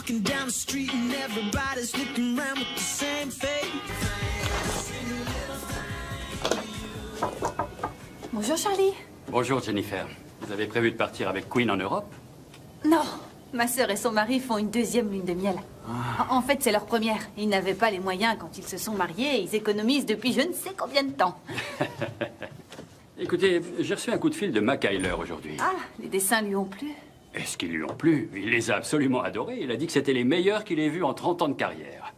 walking down the street and everybody's looking around with the same face. Bonjour Charlie. Bonjour Jennifer. Vous avez prévu de partir avec Queen en Europe? Non, ma sœur et son mari font une deuxième lune de miel. En fait, c'est leur première. Ils n'avaient pas les moyens quand ils se sont mariés et ils économisent depuis je ne sais combien de temps. Écoutez, j'ai reçu un coup de fil de Mac Hyler aujourd'hui. Ah, les dessins lui ont plu. Est-ce qu'ils lui ont plu? Il les a absolument adorés. Il a dit que c'était les meilleurs qu'il ait vus en 30 ans de carrière.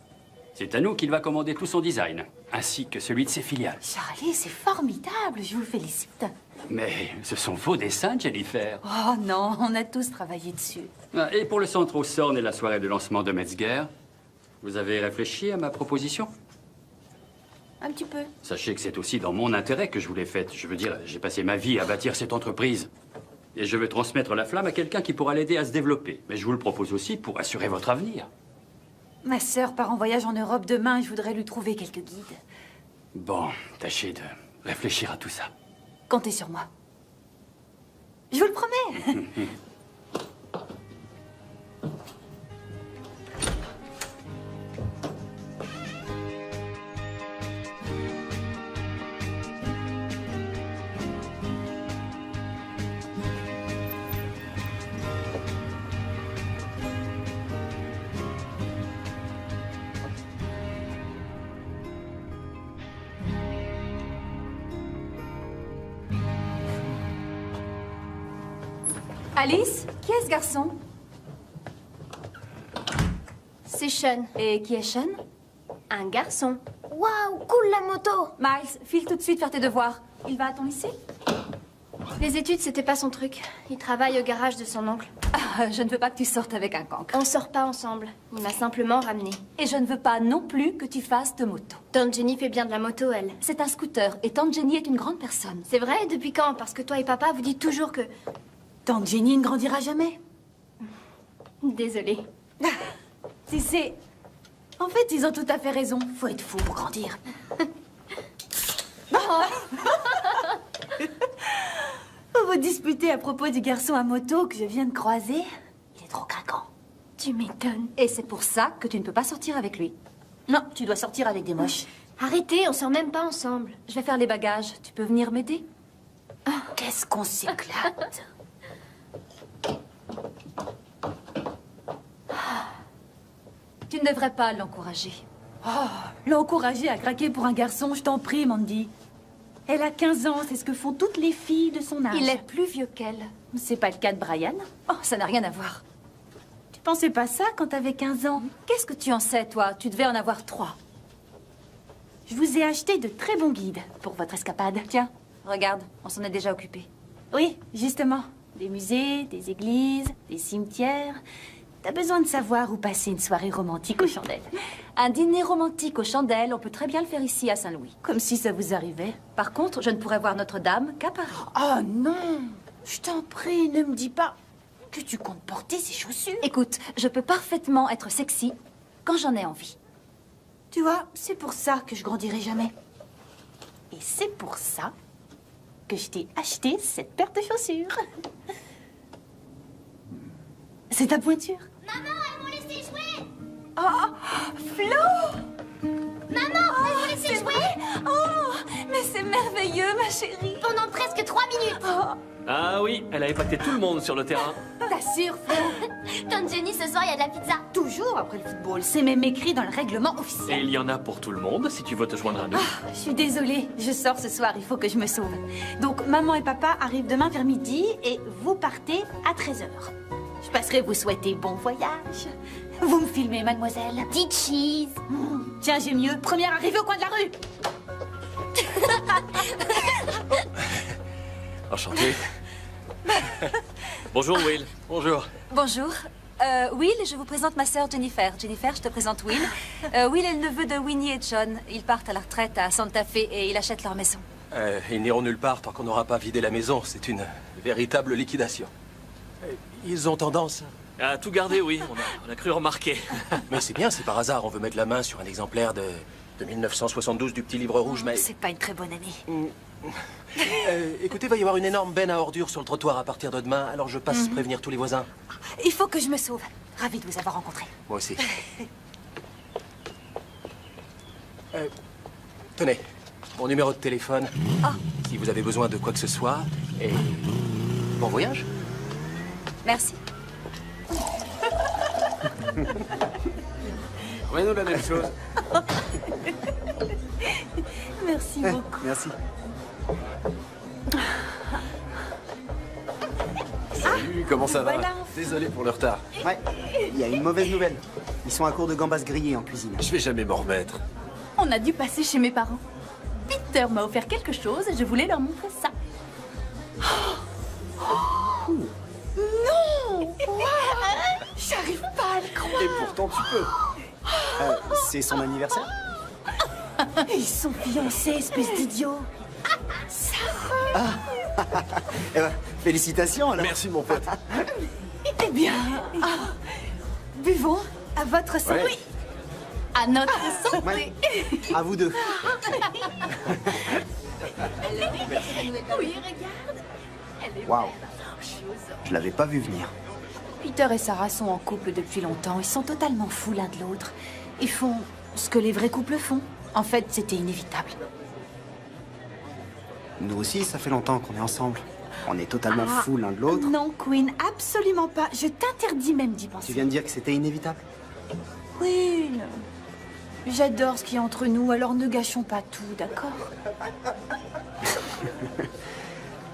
C'est à nous qu'il va commander tout son design, ainsi que celui de ses filiales. Charlie, c'est formidable, je vous félicite. Mais ce sont vos dessins, Jennifer. Oh non, on a tous travaillé dessus. Et pour le centre au Sorn et la soirée de lancement de Metzger, vous avez réfléchi à ma proposition? Un petit peu. Sachez que c'est aussi dans mon intérêt que je vous l'ai faite. Je veux dire, j'ai passé ma vie à bâtir cette entreprise. Et je veux transmettre la flamme à quelqu'un qui pourra l'aider à se développer. Mais je vous le propose aussi pour assurer votre avenir. Ma sœur part en voyage en Europe demain et je voudrais lui trouver quelques guides. Bon, tâchez de réfléchir à tout ça. Comptez sur moi. Je vous le promets. Alice, qui est ce garçon? C'est Sean. Et qui est Sean? Un garçon. Waouh, cool la moto. Miles, file tout de suite faire tes devoirs. Il va à ton lycée? Les études, c'était pas son truc. Il travaille au garage de son oncle. Ah, je ne veux pas que tu sortes avec un cancre. On sort pas ensemble. Il m'a simplement ramené. Et je ne veux pas non plus que tu fasses de moto. Tante Jenny fait bien de la moto, elle. C'est un scooter et Tante Jenny est une grande personne. C'est vrai? Depuis quand? Parce que toi et papa, vous dites toujours que... Tante Jenny ne grandira jamais. Désolée. Si c'est... En fait, ils ont tout à fait raison. Faut être fou pour grandir. Vous vous disputez à propos du garçon à moto que je viens de croiser. Il est trop craquant. Tu m'étonnes. Et c'est pour ça que tu ne peux pas sortir avec lui. Non, tu dois sortir avec des moches. Arrêtez, on sort même pas ensemble. Je vais faire les bagages. Tu peux venir m'aider? Qu'est-ce qu'on s'éclate. Tu ne devrais pas l'encourager. Oh, l'encourager à craquer pour un garçon, je t'en prie, Mandy. Elle a 15 ans, c'est ce que font toutes les filles de son âge. Il est plus vieux qu'elle. C'est pas le cas de Brian? Oh, ça n'a rien à voir. Tu pensais pas ça quand t'avais 15 ans? Qu'est-ce que tu en sais, toi? Tu devais en avoir 3. Je vous ai acheté de très bons guides pour votre escapade. Tiens, regarde, on s'en est déjà occupé. Oui, justement. Des musées, des églises, des cimetières. T'as besoin de savoir où passer une soirée romantique aux chandelles. Un dîner romantique aux chandelles, on peut très bien le faire ici à Saint-Louis. Comme si ça vous arrivait. Par contre, je ne pourrais voir Notre-Dame qu'à Paris. Oh non! Je t'en prie, ne me dis pas que tu comptes porter ces chaussures. Écoute, je peux parfaitement être sexy quand j'en ai envie. Tu vois, c'est pour ça que je grandirai jamais. Et c'est pour ça que je t'ai acheté cette paire de chaussures. C'est ta pointure. Maman, elles m'ont laissé jouer. Oh, Flo! Maman, elles m'ont laissé jouer. Oh, mais c'est merveilleux, ma chérie. Pendant presque 3 minutes. Oh, Ah oui, elle a impacté tout le monde sur le terrain. T'assures, Flo? Tante Jenny, ce soir, il y a de la pizza. Toujours après le football. C'est même écrit dans le règlement Et officiel. il y en a pour tout le monde, si tu veux te joindre à nous. Je suis désolée, je sors ce soir, il faut que je me sauve. Donc, maman et papa arrivent demain vers midi et vous partez à 13h. Je passerai vous souhaiter bon voyage. Vous me filmez, mademoiselle. Petite cheese. Tiens, j'ai mieux. Première arrivée au coin de la rue. Enchanté. Bonjour Will. Bonjour. bonjour. Will, je vous présente ma sœur Jennifer. Jennifer, je te présente Will. Will est le neveu de Winnie et John. Ils partent à la retraite à Santa Fe et ils achètent leur maison. Ils n'iront nulle part tant qu'on n'aura pas vidé la maison. C'est une véritable liquidation. Ils ont tendance Ah, tout gardé, oui. On a cru remarquer. Mais c'est bien si par hasard on veut mettre la main sur un exemplaire de 1972 du petit livre rouge, mais... C'est pas une très bonne année. Écoutez, va y avoir une énorme benne à ordures sur le trottoir à partir de demain, alors je passe prévenir tous les voisins. Il faut que je me sauve. Ravie de vous avoir rencontré. Moi aussi. Tenez, mon numéro de téléphone. Si vous avez besoin de quoi que ce soit. Et bon voyage. Merci. Ouais, la même chose. Merci beaucoup. Merci. Salut, comment ça va? voilà. Désolé pour le retard. Ouais, il y a une mauvaise nouvelle. Ils sont à court de gambas grillées en cuisine. Je vais jamais m'en remettre. On a dû passer chez mes parents. Peter m'a offert quelque chose et je voulais leur montrer ça. Non! J'arrive pas à le croire. Et pourtant, tu peux. C'est son anniversaire? Ils sont fiancés, espèce d'idiot. Eh ben, félicitations alors. Merci, mon pote. Eh bien, buvons à votre santé. Ouais. À notre santé. Ouais. À vous deux. Oui, regarde. Elle est Waouh. belle. Je l'avais pas vu venir. Peter et Sarah sont en couple depuis longtemps. Ils sont totalement fous l'un de l'autre. Ils font ce que les vrais couples font. En fait, c'était inévitable. Nous aussi, ça fait longtemps qu'on est ensemble. On est totalement fous l'un de l'autre. Non, Queen, absolument pas. Je t'interdis même d'y penser. Tu viens de dire que c'était inévitable? Queen, j'adore ce qu'il y a entre nous, alors ne gâchons pas tout, d'accord?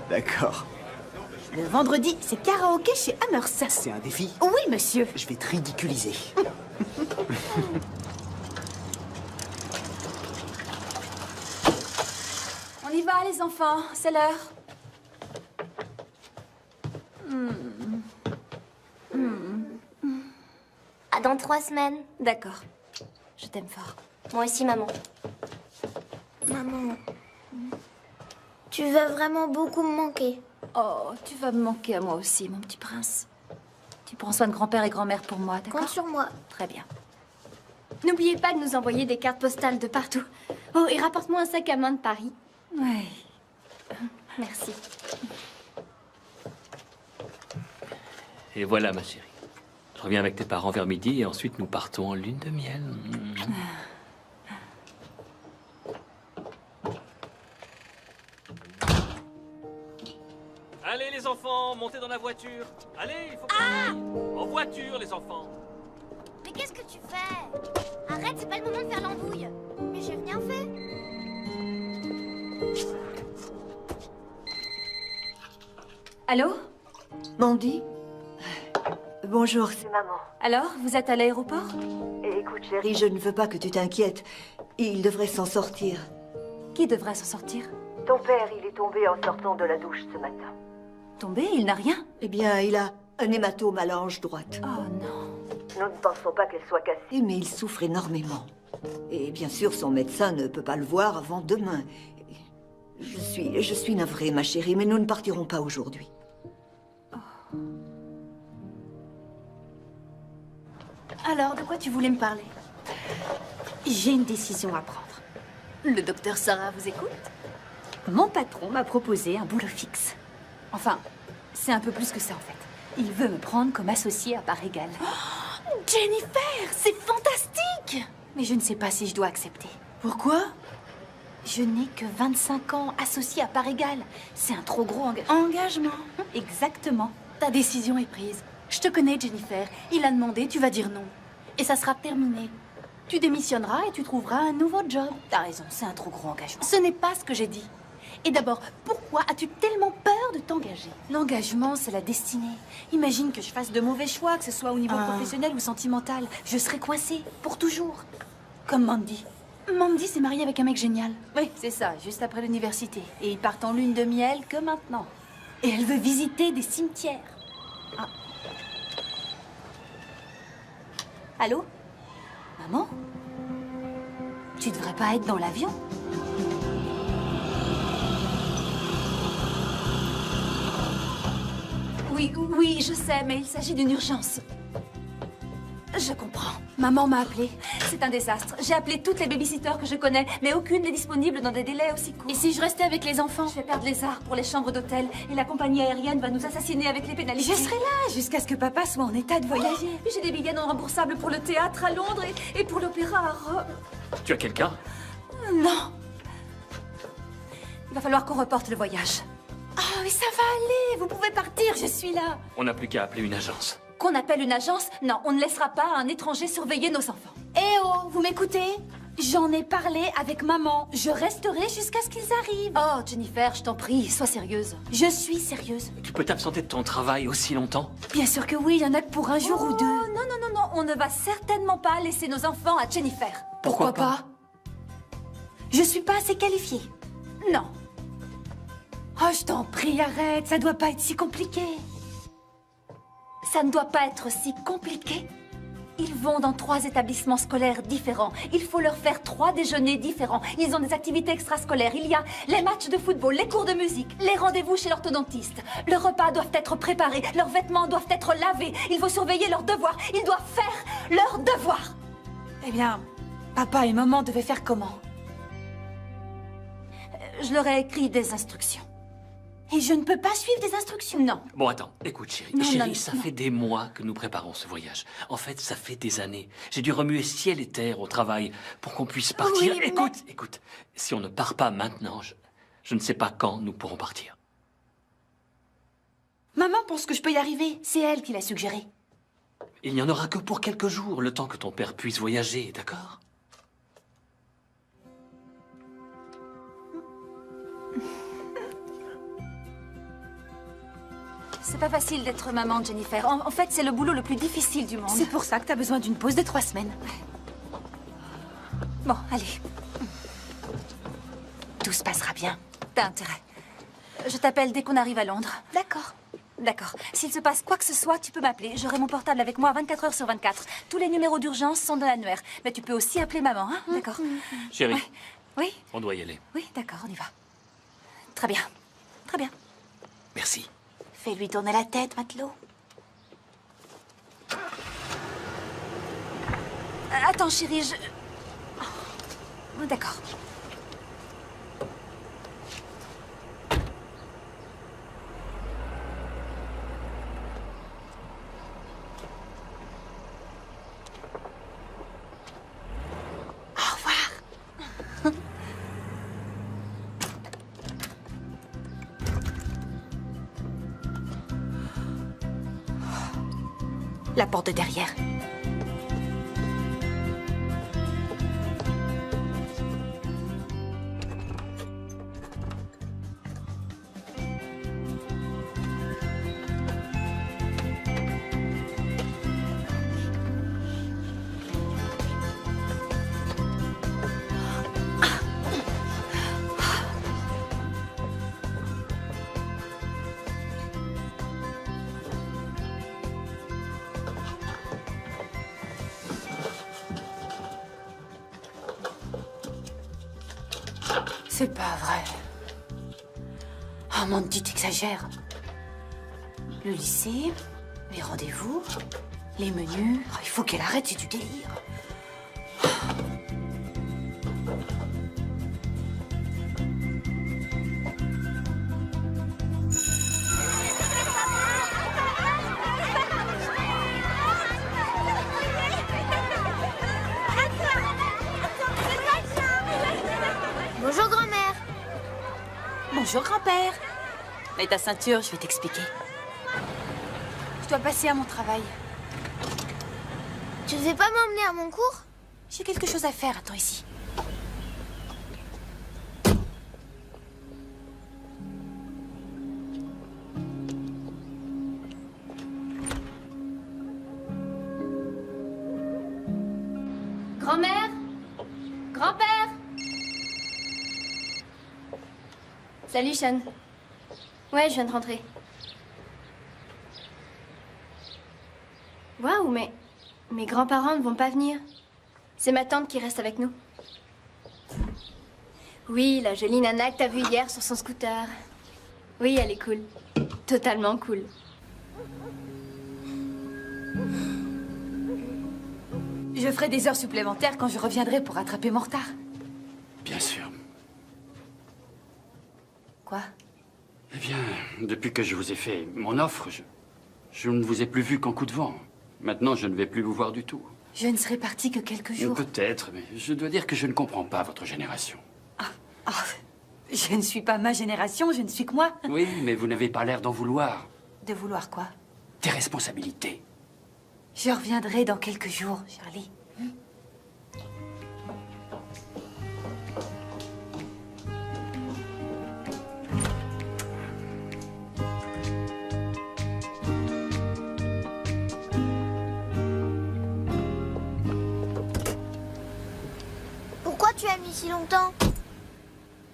D'accord. Le vendredi, c'est karaoké chez Hammers. C'est un défi? Oui, monsieur. Je vais te ridiculiser. On y va, les enfants. C'est l'heure. À dans 3 semaines. D'accord. Je t'aime fort. Moi aussi, maman. Maman, tu vas vraiment beaucoup me manquer. Oh, tu vas me manquer à moi aussi, mon petit prince. Tu prends soin de grand-père et grand-mère pour moi, d'accord? Compte sur moi. Très bien. N'oubliez pas de nous envoyer des cartes postales de partout. Oh, et rapporte-moi un sac à main de Paris. Ouais. Merci. Et voilà, ma chérie. Je reviens avec tes parents vers midi et ensuite nous partons en lune de miel. Allez, les enfants, montez dans la voiture. Allez, il faut qu'on aille. En voiture, les enfants. Mais qu'est-ce que tu fais? Arrête, c'est pas le moment de faire l'embrouille. Mais j'ai rien fait. Allô? Mandy? Bonjour, c'est maman. Alors, vous êtes à l'aéroport? Écoute, chérie, je ne veux pas que tu t'inquiètes. Il devrait s'en sortir. Qui devrait s'en sortir? Ton père, il est tombé en sortant de la douche ce matin. Tombé? Il n'a rien? Eh bien, il a un hématome à la hanche droite. Oh non. Nous ne pensons pas qu'elle soit cassée, mais il souffre énormément. Et bien sûr, son médecin ne peut pas le voir avant demain. Je suis navrée, ma chérie, mais nous ne partirons pas aujourd'hui. Alors, de quoi tu voulais me parler? J'ai une décision à prendre. Le docteur Sarah vous écoute? Mon patron m'a proposé un boulot fixe. Enfin, c'est un peu plus que ça, en fait. Il veut me prendre comme associé à part égale. Jennifer, c'est fantastique! Mais je ne sais pas si je dois accepter. Pourquoi? Je n'ai que 25 ans associé à part égale. C'est un trop gros Engagement. Exactement. Ta décision est prise. Je te connais, Jennifer. Il a demandé, tu vas dire non. Et ça sera terminé. Tu démissionneras et tu trouveras un nouveau job. T'as raison, c'est un trop gros engagement. Ce n'est pas ce que j'ai dit. Et d'abord, pourquoi as-tu tellement peur de t'engager? L'engagement, c'est la destinée. Imagine que je fasse de mauvais choix, que ce soit au niveau professionnel ou sentimental. Je serai coincée, pour toujours. Comme Mandy. Mandy s'est mariée avec un mec génial. Oui, c'est ça, juste après l'université. Et ils partent en lune de miel que maintenant. Et elle veut visiter des cimetières. Ah. Allô? Maman? Tu devrais pas être dans l'avion? Oui, je sais, mais il s'agit d'une urgence. Je comprends. Maman m'a appelée. C'est un désastre. J'ai appelé toutes les babysitters que je connais, mais aucune n'est disponible dans des délais aussi courts. Et si je restais avec les enfants? Je vais perdre les arts pour les chambres d'hôtel et la compagnie aérienne va nous assassiner avec les pénalités. Je serai là jusqu'à ce que papa soit en état de voyager. Oh, j'ai des billets non remboursables pour le théâtre à Londres et pour l'opéra à Rome. Tu as quelqu'un? Non. Il va falloir qu'on reporte le voyage. Oh, mais ça va aller. Vous pouvez partir, je suis là. On n'a plus qu'à appeler une agence. Qu'on appelle une agence? Non, on ne laissera pas un étranger surveiller nos enfants. Eh oh, vous m'écoutez? J'en ai parlé avec maman. Je resterai jusqu'à ce qu'ils arrivent. Oh, Jennifer, je t'en prie, sois sérieuse. Je suis sérieuse. Tu peux t'absenter de ton travail aussi longtemps? Bien sûr que oui, il y en a que pour un jour ou deux. Non, on ne va certainement pas laisser nos enfants à Jennifer. Pourquoi pas? Je suis pas assez qualifiée. Non. Oh, je t'en prie, arrête. Ça doit pas être si compliqué. Ça ne doit pas être si compliqué. Ils vont dans 3 établissements scolaires différents. Il faut leur faire 3 déjeuners différents. Ils ont des activités extrascolaires. Il y a les matchs de football, les cours de musique, les rendez-vous chez l'orthodontiste. Leurs repas doivent être préparés. Leurs vêtements doivent être lavés. Il faut surveiller leurs devoirs. Ils doivent faire leurs devoirs. Eh bien, papa et maman devaient faire comment? Je leur ai écrit des instructions. Et je ne peux pas suivre des instructions? Non. Bon, attends, écoute, chérie. Non, Chérie, non, ça non. fait des mois que nous préparons ce voyage. En fait, ça fait des années. J'ai dû remuer ciel et terre au travail pour qu'on puisse partir. Oui, Écoute, si on ne part pas maintenant, je ne sais pas quand nous pourrons partir. Maman pense que je peux y arriver. C'est elle qui l'a suggéré. Il n'y en aura que pour quelques jours, le temps que ton père puisse voyager, d'accord? C'est pas facile d'être maman, Jennifer. En fait, c'est le boulot le plus difficile du monde. C'est pour ça que t'as besoin d'une pause de 3 semaines. Bon, allez. Tout se passera bien. T'as intérêt. Je t'appelle dès qu'on arrive à Londres. D'accord. D'accord. S'il se passe quoi que ce soit, tu peux m'appeler. J'aurai mon portable avec moi 24 heures sur 24. Tous les numéros d'urgence sont dans l'annuaire. Mais tu peux aussi appeler maman, hein? D'accord. Chérie, Ouais. Oui? on doit y aller. Oui, d'accord, on y va. Très bien. Très bien. Merci. Fais-lui tourner la tête, matelot. Attends, chérie, je... Oh, d'accord. Au revoir. La porte de derrière. C'est pas vrai. Oh, Mandy, t'exagères. Le lycée, les rendez-vous, les menus. Oh, il faut qu'elle arrête, c'est du délire. Bonjour, grand-mère. Bonjour, grand-père. Mets ta ceinture, je vais t'expliquer. Je dois passer à mon travail. Tu ne veux pas m'emmener à mon cours? J'ai quelque chose à faire, attends ici. Grand-mère? Grand-père? Salut, Sean. Ouais, je viens de rentrer. Waouh, mais mes grands-parents ne vont pas venir. C'est ma tante qui reste avec nous. Oui, la jolie nana que t'as vue hier sur son scooter. Oui, elle est cool. Totalement cool. Je ferai des heures supplémentaires quand je reviendrai pour rattraper mon retard. Bien sûr. Quoi? Eh bien, depuis que je vous ai fait mon offre, je ne vous ai plus vu qu'en coup de vent. Maintenant, je ne vais plus vous voir du tout. Je ne serai partie que quelques jours. Peut-être, mais je dois dire que je ne comprends pas votre génération. Je ne suis pas ma génération, je ne suis que moi. Oui, mais vous n'avez pas l'air d'en vouloir. De vouloir quoi? Tes responsabilités. Je reviendrai dans quelques jours, Charlie. Pourquoi tu as mis si longtemps?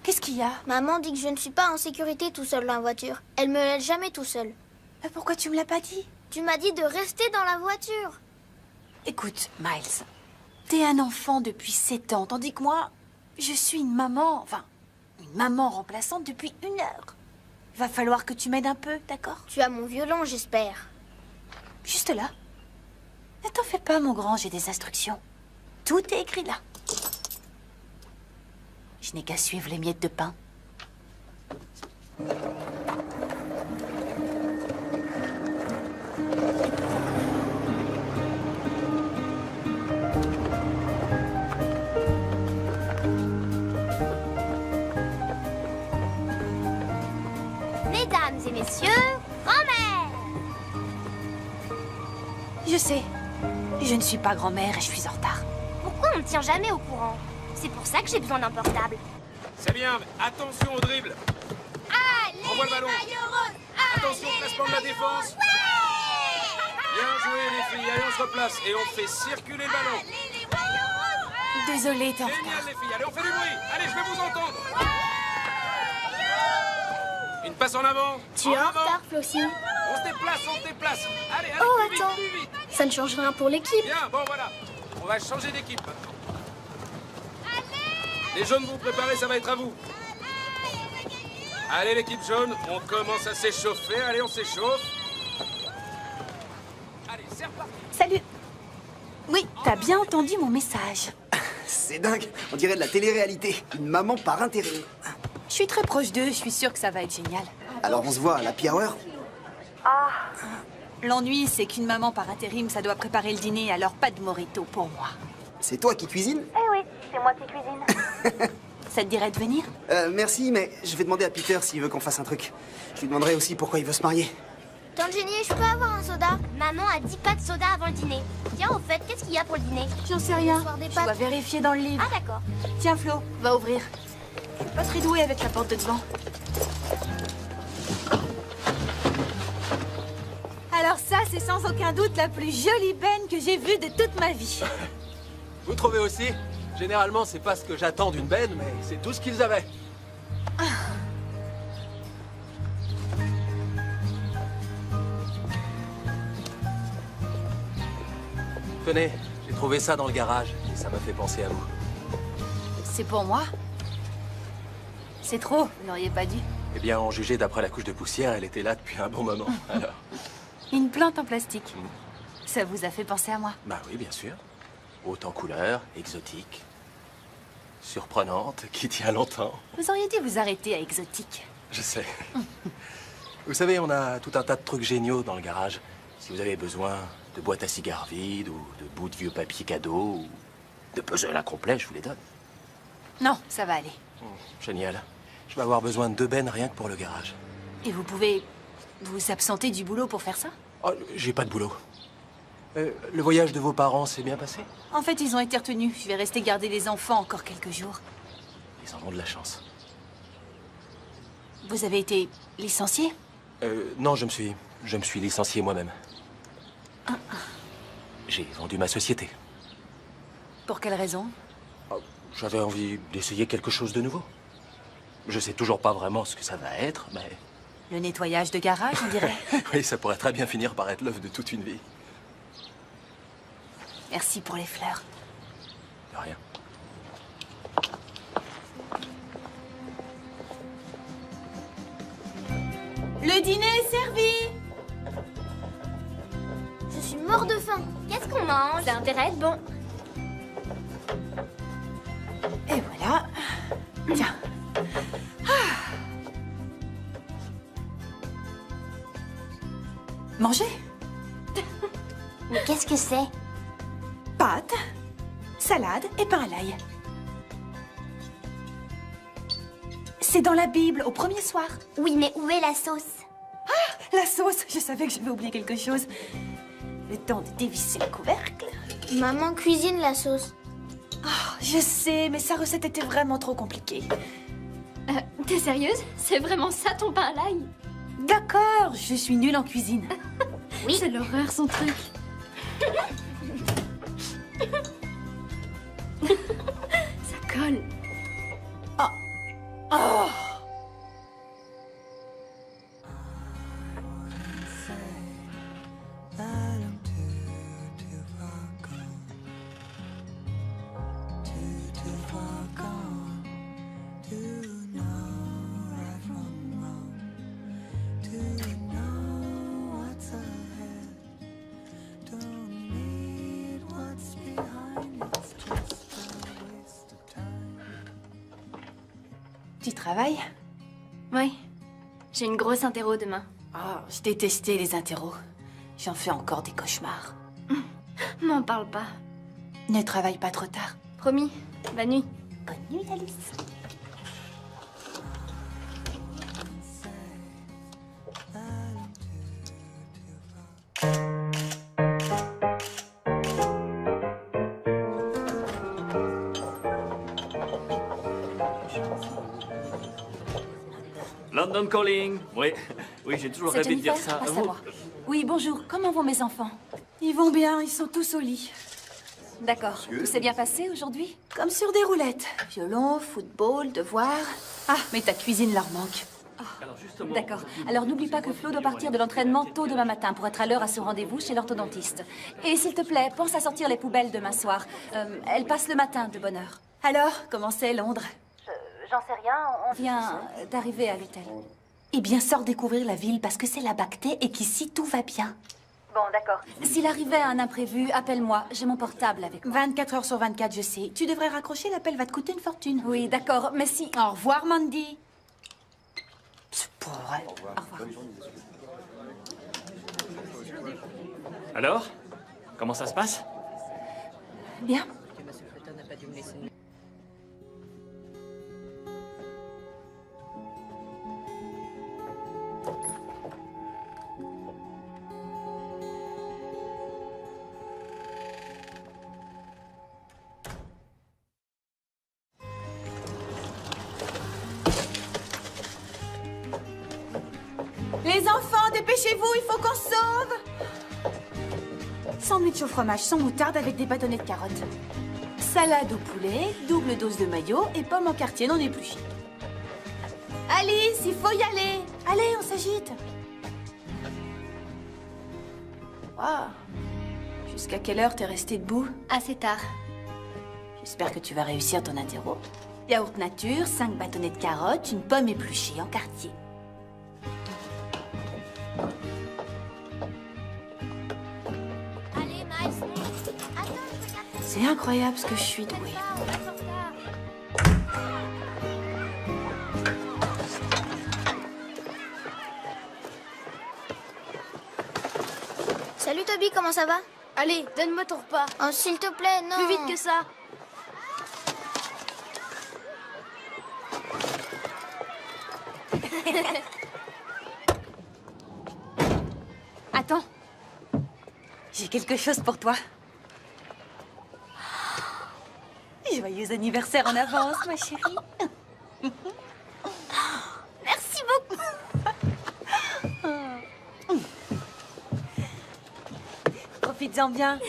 Qu'est-ce qu'il y a? Maman dit que je ne suis pas en sécurité tout seul dans la voiture. Elle me laisse jamais tout seul. Pourquoi tu me l'as pas dit? Tu m'as dit de rester dans la voiture. Écoute, Miles, t'es un enfant depuis 7 ans, tandis que moi, je suis une maman, une maman remplaçante depuis 1 heure. Va falloir que tu m'aides un peu, d'accord? Tu as mon violon, j'espère. Juste là. Ne t'en fais pas, mon grand, j'ai des instructions. Tout est écrit là. Je n'ai qu'à suivre les miettes de pain. Mesdames et messieurs, grand-mère! Je sais. Je ne suis pas grand-mère et je suis en retard. Pourquoi on ne tient jamais au courant? C'est pour ça que j'ai besoin d'un portable. C'est bien, attention au dribble. Allez, envoie le ballon. Attention, placement de la défense. Bien joué les filles, allez on se replace et on fait circuler le ballon. Désolée, t'es en retard. Génial les filles, allez on fait du bruit. Allez, je vais vous entendre. Une passe en avant. Tu es en retard, Flossie. On se déplace. Allez, Oh, plus vite, attends. plus vite. Ça ne change rien pour l'équipe. Bien, bon voilà. On va changer d'équipe. Les jaunes, vous préparez, ça va être à vous. Allez l'équipe jaune, on commence à s'échauffer. Allez, on s'échauffe. Allez, c'est reparti. Salut. Oui, t'as bien entendu mon message. C'est dingue, on dirait de la télé-réalité. Une maman par intérim. Je suis très proche d'eux, je suis sûre que ça va être génial. Alors on se voit à l'happy hour? L'ennui, c'est qu'une maman par intérim, ça doit préparer le dîner, alors pas de mojito pour moi. C'est toi qui cuisines? Eh oui, c'est moi qui cuisine. Ça te dirait de venir? Merci, mais je vais demander à Peter s'il veut qu'on fasse un truc. Je lui demanderai aussi pourquoi il veut se marier. Tante Jenny, je peux avoir un soda? Maman a dit pas de soda avant le dîner. Tiens, au fait, qu'est-ce qu'il y a pour le dîner? J'en sais rien. Ce soir des Je pâtes. dois vérifier dans le livre. Ah d'accord. Tiens, Flo, va ouvrir. Je suis pas très douée avec la porte de devant. Alors ça, c'est sans aucun doute la plus jolie benne que j'ai vue de toute ma vie. Vous trouvez aussi? Généralement, c'est pas ce que j'attends d'une benne, mais c'est tout ce qu'ils avaient. Tenez, j'ai trouvé ça dans le garage et ça m'a fait penser à vous. C'est pour moi? C'est trop, vous n'auriez pas dû. Eh bien, en juger d'après la couche de poussière, elle était là depuis un bon moment. Alors, Une plante en plastique. Ça vous a fait penser à moi? bah oui, bien sûr. Haute en couleur, exotique, surprenante, qui tient longtemps. Vous auriez dû vous arrêter à exotique. Je sais. Vous savez, on a tout un tas de trucs géniaux dans le garage. Si vous avez besoin de boîtes à cigares vides, ou de bouts de vieux papier cadeau, ou de puzzles incomplets, je vous les donne. Non, ça va aller. Génial. Je vais avoir besoin de 2 bennes rien que pour le garage. Et vous pouvez vous absenter du boulot pour faire ça? Oh, j'ai pas de boulot. Le voyage de vos parents s'est bien passé? En fait, ils ont été retenus. Je vais rester garder les enfants encore quelques jours. Ils en ont de la chance. Vous avez été licencié? Non, je me suis licencié moi-même. J'ai vendu ma société. Pour quelle raison? J'avais envie d'essayer quelque chose de nouveau. Je sais toujours pas vraiment ce que ça va être, mais... Le nettoyage de garage, on dirait. Oui, ça pourrait très bien finir par être l'œuvre de toute une vie. Merci pour les fleurs. De rien. Le dîner est servi! Je suis mort de faim. Qu'est-ce qu'on mange? Ça a intérêt à être bon. Et voilà. Tiens. Mangez. Mais qu'est-ce que c'est? Pâtes, salade et pain à l'ail. C'est dans la Bible, au premier soir. Oui, mais où est la sauce? La sauce, je savais que j'avais oublié quelque chose. Le temps de dévisser le couvercle. Maman cuisine la sauce. Oh, je sais, mais sa recette était vraiment trop compliquée. T'es sérieuse? C'est vraiment ça ton pain à l'ail? D'accord, je suis nulle en cuisine. Oui. C'est l'horreur son truc. Ça colle. Oh. Tu travailles? Oui. J'ai une grosse interro demain. Oh, je détestais les interros. J'en fais encore des cauchemars. M'en parle pas. Ne travaille pas trop tard. Promis. Bonne nuit. Bonne nuit, Alice. London Calling. Oui, oui, j'ai toujours C'est rêvé de dire Jennifer, ça. passe à moi. Oui, bonjour. Comment vont mes enfants? Ils vont bien, ils sont tous au lit. D'accord. Tout s'est bien passé aujourd'hui? Comme sur des roulettes. Violon, football, devoirs. Ah, mais ta cuisine leur manque. Alors justement. D'accord. Alors n'oublie pas que Flo doit partir de l'entraînement tôt demain matin pour être à l'heure à son rendez-vous chez l'orthodontiste. Et s'il te plaît, pense à sortir les poubelles demain soir. Elle passe le matin de bonne heure. Alors, comment c'est Londres? J'en sais rien. On vient d'arriver à l'hôtel. Eh bien, sors découvrir la ville parce que c'est la Bactée et qu'ici tout va bien. Bon, d'accord. S'il arrivait un imprévu, appelle-moi. J'ai mon portable avec moi. 24 heures sur 24, je sais. Tu devrais raccrocher, l'appel va te coûter une fortune. Oui, d'accord. Mais si... Au revoir, Mandy. C'est pas vrai. Au revoir. Alors, comment ça se passe? Bien. Les enfants, dépêchez-vous, il faut qu'on sauve. Sandwich au fromage sans moutarde avec des bâtonnets de carottes. Salade au poulet, double dose de mayo et pommes en quartier non épluchées. Alice, il faut y aller. Allez, on s'agite. Wow. Jusqu'à quelle heure t'es restée debout? Assez tard. J'espère que tu vas réussir ton interro. Yaourt nature, 5 bâtonnets de carottes, une pomme épluchée en quartier. Allez, Miles. Attends, regarde. C'est incroyable ce que je suis douée. On va en retard. Salut Toby, comment ça va? Allez, donne-moi ton repas. Oh, s'il te plaît, non. Plus vite que ça. Attends. J'ai quelque chose pour toi. Joyeux anniversaire en avance, ma chérie. Merci beaucoup. Profites-en bien.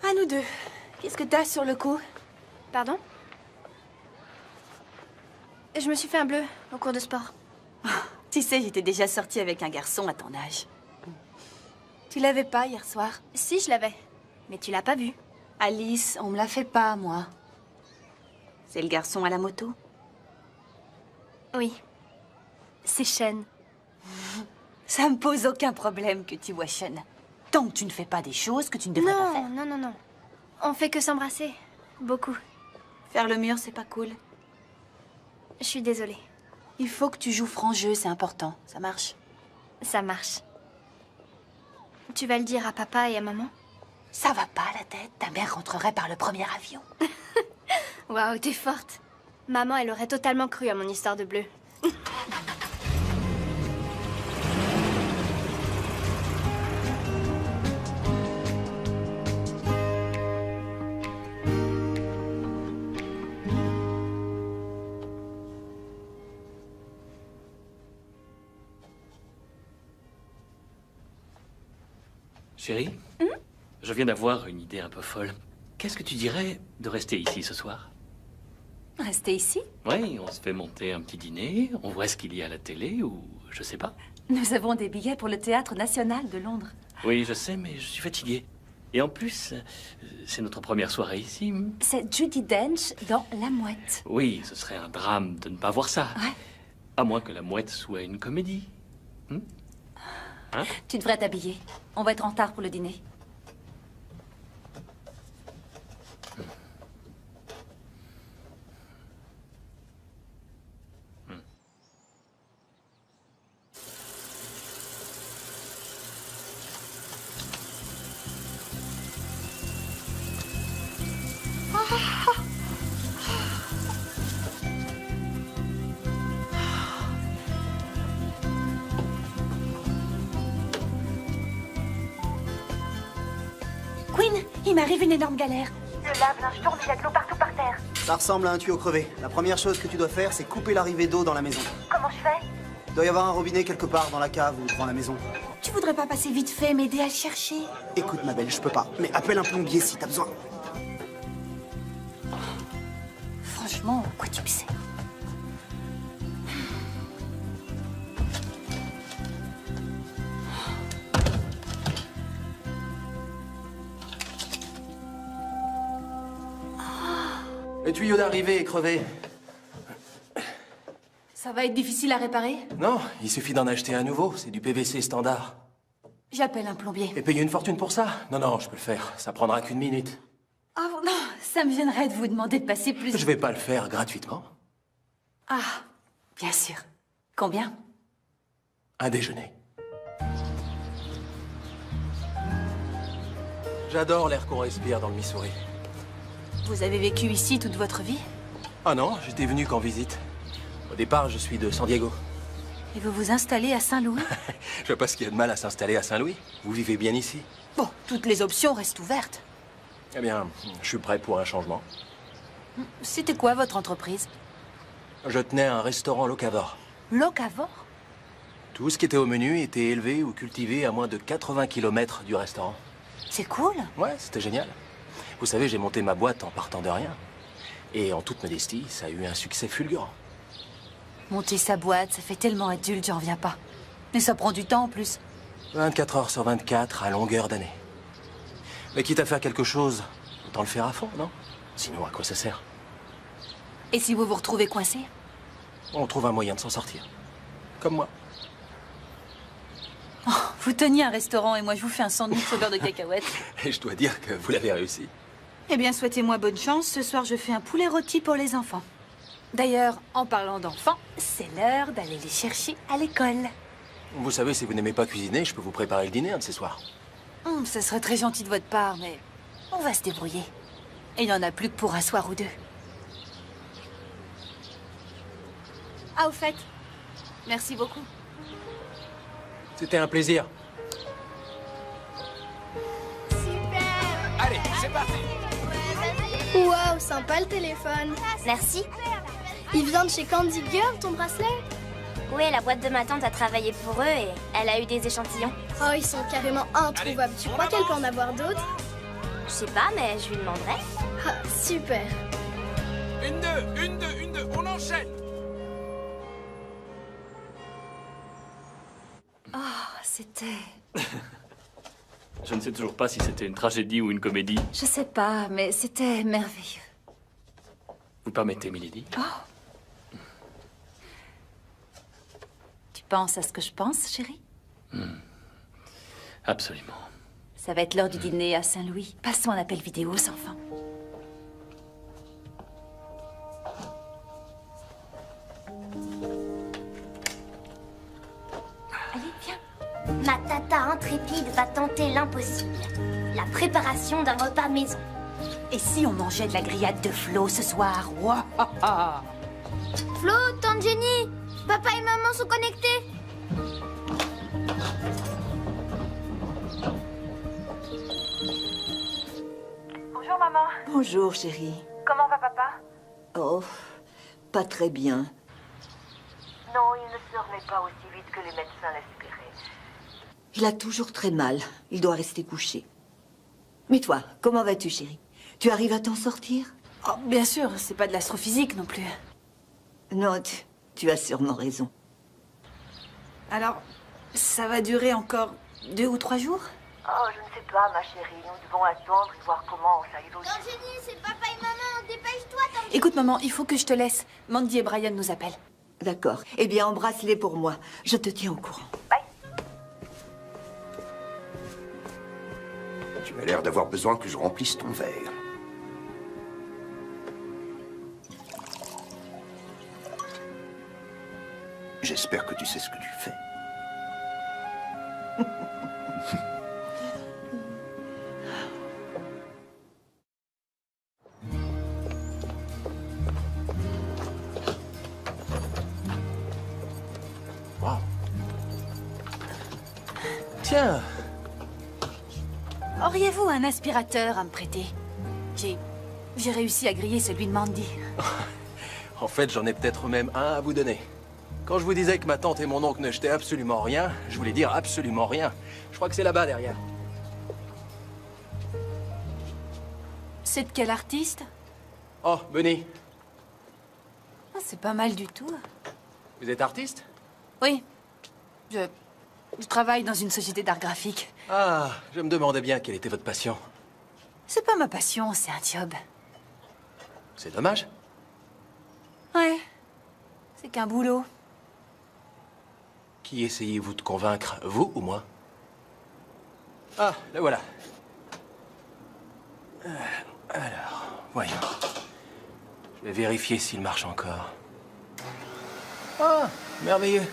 À nous deux. Qu'est-ce que t'as sur le cou? Pardon? Je me suis fait un bleu au cours de sport. Tu sais, j'étais déjà sortie avec un garçon à ton âge. Tu l'avais pas hier soir? Si, je l'avais. Mais tu l'as pas vu. Alice, on me la fait pas, moi. C'est le garçon à la moto? Oui. C'est Shane. Ça me pose aucun problème que tu vois Sean. Tant que tu ne fais pas des choses que tu ne devrais pas faire. Non, non, non. On fait que s'embrasser. Beaucoup. Faire le mur, c'est pas cool. Je suis désolée. Il faut que tu joues franc jeu, c'est important. Ça marche? Ça marche. Tu vas le dire à papa et à maman? Ça va pas la tête. Ta mère rentrerait par le premier avion. Waouh, t'es forte. Maman, elle aurait totalement cru à mon histoire de bleu. Chérie, je viens d'avoir une idée un peu folle. Qu'est-ce que tu dirais de rester ici ce soir? Restez ici. Oui, on se fait monter un petit dîner, on voit ce qu'il y a à la télé ou je sais pas. Nous avons des billets pour le Théâtre National de Londres. Oui, je sais, mais je suis fatigué. Et en plus, c'est notre première soirée ici. C'est Judi Dench dans La Mouette. Oui, ce serait un drame de ne pas voir ça. Ouais. À moins que La Mouette soit une comédie. Hein? Tu devrais t'habiller. On va être en retard pour le dîner. Queen, il m'arrive une énorme galère. Le lave-linge tourne, il y a de l'eau partout par terre. Ça ressemble à un tuyau crevé. La première chose que tu dois faire, c'est couper l'arrivée d'eau dans la maison. Comment je fais? Il doit y avoir un robinet quelque part dans la cave ou devant la maison. Tu voudrais pas passer vite fait, m'aider à le chercher? Écoute, ma belle, je peux pas. Mais appelle un plombier si t'as besoin. Franchement, quoi tu sais? Le tuyau d'arrivée est crevé. Ça va être difficile à réparer? Non, il suffit d'en acheter un nouveau. C'est du PVC standard. J'appelle un plombier. Et payer une fortune pour ça? Non, non, je peux le faire. Ça prendra qu'une minute. Oh non, ça me gênerait de vous demander de passer plus... Je vais pas le faire gratuitement. Ah, bien sûr. Combien? Un déjeuner. J'adore l'air qu'on respire dans le Missouri. Vous avez vécu ici toute votre vie? Ah non, j'étais venu qu'en visite. Au départ, je suis de San Diego. Et vous vous installez à Saint-Louis? Je vois pas ce qu'il y a de mal à s'installer à Saint-Louis. Vous vivez bien ici. Bon, toutes les options restent ouvertes. Eh bien, je suis prêt pour un changement. C'était quoi votre entreprise? Je tenais un restaurant locavore. Locavore? Tout ce qui était au menu était élevé ou cultivé à moins de 80 km du restaurant. C'est cool. Ouais, c'était génial. Vous savez, j'ai monté ma boîte en partant de rien. Et en toute modestie, ça a eu un succès fulgurant. Monter sa boîte, ça fait tellement adulte, j'en reviens pas. Mais ça prend du temps en plus. 24 heures sur 24, à longueur d'année. Mais quitte à faire quelque chose, autant le faire à fond, non? Sinon, à quoi ça sert? Et si vous vous retrouvez coincé? On trouve un moyen de s'en sortir. Comme moi. Oh, vous teniez un restaurant et moi je vous fais un sandwich au beurre de cacahuète. Et je dois dire que vous l'avez réussi. Eh bien, souhaitez-moi bonne chance. Ce soir, je fais un poulet rôti pour les enfants. D'ailleurs, en parlant d'enfants, c'est l'heure d'aller les chercher à l'école. Vous savez, si vous n'aimez pas cuisiner, je peux vous préparer le dîner un de ces soirs. Ça serait très gentil de votre part, mais on va se débrouiller. Et il n'y en a plus que pour un soir ou deux. Ah, au fait, Merci beaucoup. C'était un plaisir. Super. Allez, c'est parti. Waouh, sympa le téléphone. Merci. Il vient de chez Candy Girl, ton bracelet? Oui, la boîte de ma tante a travaillé pour eux et elle a eu des échantillons. Oh, ils sont carrément introuvables. Tu crois qu'elle peut en avoir d'autres? Je sais pas, mais je lui demanderai. Ah, super. Une, deux, on enchaîne. C'était... Je ne sais toujours pas si c'était une tragédie ou une comédie. Je sais pas, mais c'était merveilleux. Vous permettez, Milady? Tu penses à ce que je pense, chérie? Absolument. Ça va être l'heure du dîner à Saint-Louis. Passons un appel vidéo sans fin. Allez, viens. Ma tata intrépide va tenter l'impossible. La préparation d'un repas maison. Et si on mangeait de la grillade de Flo ce soir? Ouah. Flo, tante Jenny, papa et maman sont connectés. Bonjour, maman. Bonjour, chérie. Comment va papa? Oh, pas très bien. Non, il ne se remet pas aussi vite que les médecins l'espéraient. Il a toujours très mal. Il doit rester couché. Mais toi, comment vas-tu, chérie? Tu arrives à t'en sortir? Oh, bien sûr, c'est pas de l'astrophysique non plus. Non, tu as sûrement raison. Alors, ça va durer encore 2 ou 3 jours? Oh, je ne sais pas, ma chérie. Nous devons attendre et voir comment ça évolue. Tante Jenny, c'est papa et maman. Dépêche-toi, tante Jenny. Écoute, maman, il faut que je te laisse. Mandy et Brian nous appellent. D'accord. Eh bien, embrasse-les pour moi. Je te tiens au courant. Bye. Tu as l'air d'avoir besoin que je remplisse ton verre. J'espère que tu sais ce que tu fais. Wow. Tiens, Auriez-vous un aspirateur à me prêter? J'ai réussi à griller celui de Mandy. en fait, j'en ai peut-être même un à vous donner. Quand je vous disais que ma tante et mon oncle ne jetaient absolument rien, je voulais dire absolument rien. Je crois que c'est là-bas, derrière. C'est de quel artiste? Oh, Bunny, Ah, c'est pas mal du tout. vous êtes artiste? Oui. Je travaille dans une société d'art graphique. Ah, je me demandais bien quelle était votre passion. C'est pas ma passion, c'est un job. C'est dommage. Ouais. C'est qu'un boulot. Qui essayez-vous de convaincre, vous ou moi? Ah, le voilà. Alors, voyons. Je vais vérifier s'il marche encore. Ah, merveilleux.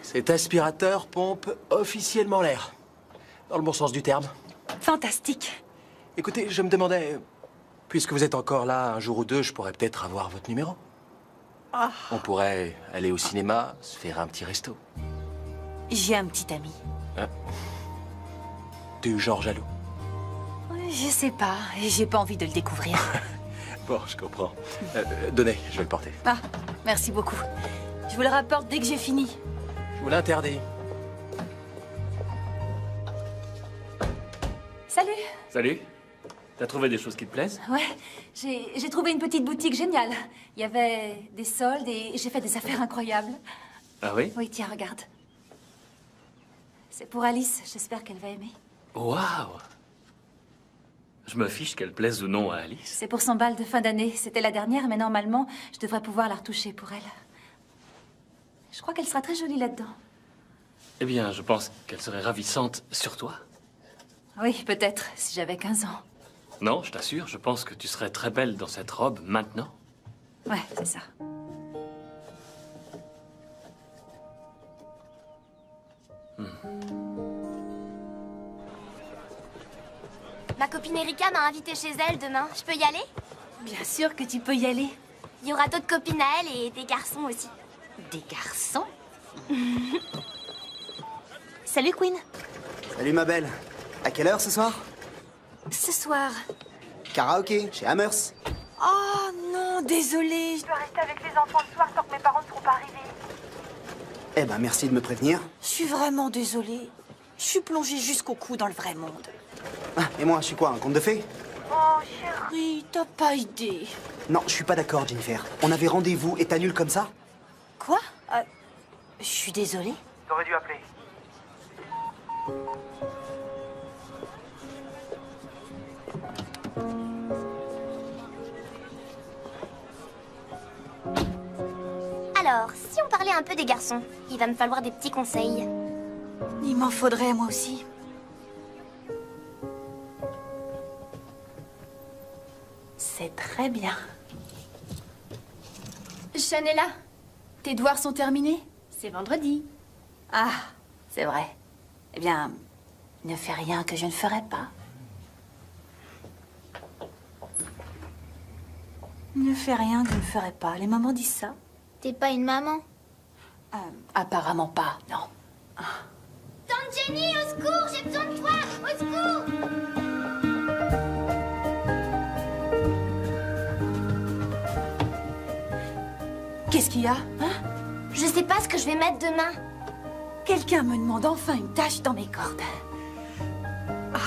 Cet aspirateur pompe officiellement l'air. Dans le bon sens du terme. Fantastique. Écoutez, je me demandais, puisque vous êtes encore là un jour ou deux, je pourrais peut-être avoir votre numéro. Ah. On pourrait aller au cinéma, se faire un petit resto. J'ai un petit ami. Hein? Du genre jaloux. Je sais pas, et j'ai pas envie de le découvrir. Bon, je comprends. Donnez, je vais le porter. Ah, merci beaucoup. Je vous le rapporte dès que j'ai fini. Je vous l'interdis. Salut. Salut. T'as trouvé des choses qui te plaisent? Ouais, j'ai trouvé une petite boutique géniale. Il y avait des soldes et j'ai fait des affaires incroyables. Ah oui? Oui, tiens, regarde. C'est pour Alice, j'espère qu'elle va aimer. Waouh! Je me fiche qu'elle plaise ou non à Alice. C'est pour son bal de fin d'année. C'était la dernière, mais normalement, je devrais pouvoir la retoucher pour elle. Je crois qu'elle sera très jolie là-dedans. Eh bien, je pense qu'elle serait ravissante sur toi. Oui, peut-être, si j'avais 15 ans. Non, je t'assure, je pense que tu serais très belle dans cette robe maintenant. Ouais, c'est ça. Ma copine Erika m'a invitée chez elle demain. Je peux y aller? Bien sûr que tu peux y aller. Il y aura d'autres copines à elle et des garçons aussi. Des garçons? Salut, Queen. Salut ma belle. À quelle heure ce soir? Ce soir. Karaoké, chez Hammers. Oh non, désolée. Je dois rester avec les enfants le soir tant que mes parents ne seront pas arrivés. Eh ben merci de me prévenir. Je suis vraiment désolée. Je suis plongée jusqu'au cou dans le vrai monde. Ah, et moi, je suis quoi, un conte de fées? Oh, chérie. Oui, t'as pas idée. Non, je suis pas d'accord, Jennifer. On avait rendez-vous et t'annules comme ça? Quoi? Je suis désolée. T'aurais dû appeler. Alors, si on parlait un peu des garçons, il va me falloir des petits conseils. Il m'en faudrait, moi aussi. C'est très bien. Chanella, tes devoirs sont terminés? C'est vendredi. Ah, c'est vrai. Eh bien, ne fais rien que je ne ferai pas. Ne fais rien que je ne ferai pas. Les mamans disent ça. T'es pas une maman? Apparemment pas, non. Tante Jenny, au secours, j'ai besoin de toi! Au secours! Qu'est-ce qu'il y a, hein? Je sais pas ce que je vais mettre demain. Quelqu'un me demande enfin une tâche dans mes cordes. Ah.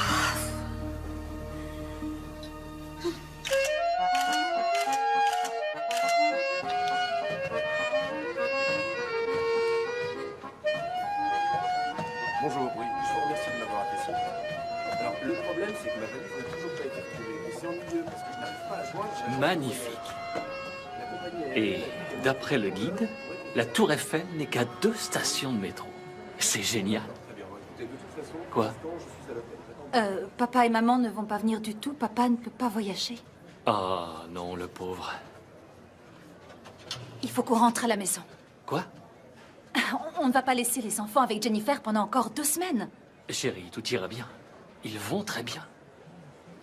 Bonjour, oui, je vous remercie de m'avoir apprécié. Alors, le problème, c'est que ma valise n'a toujours pas été retrouvée. Et c'est ennuyeux parce que je n'arrive pas à la joindre. Magnifique. Et d'après le guide, la Tour Eiffel n'est qu'à 2 stations de métro. C'est génial. Quoi? Papa et maman ne vont pas venir du tout. Papa ne peut pas voyager. Oh non, le pauvre. Il faut qu'on rentre à la maison. Quoi? On ne va pas laisser les enfants avec Jennifer pendant encore 2 semaines. Chérie, tout ira bien. Ils vont très bien.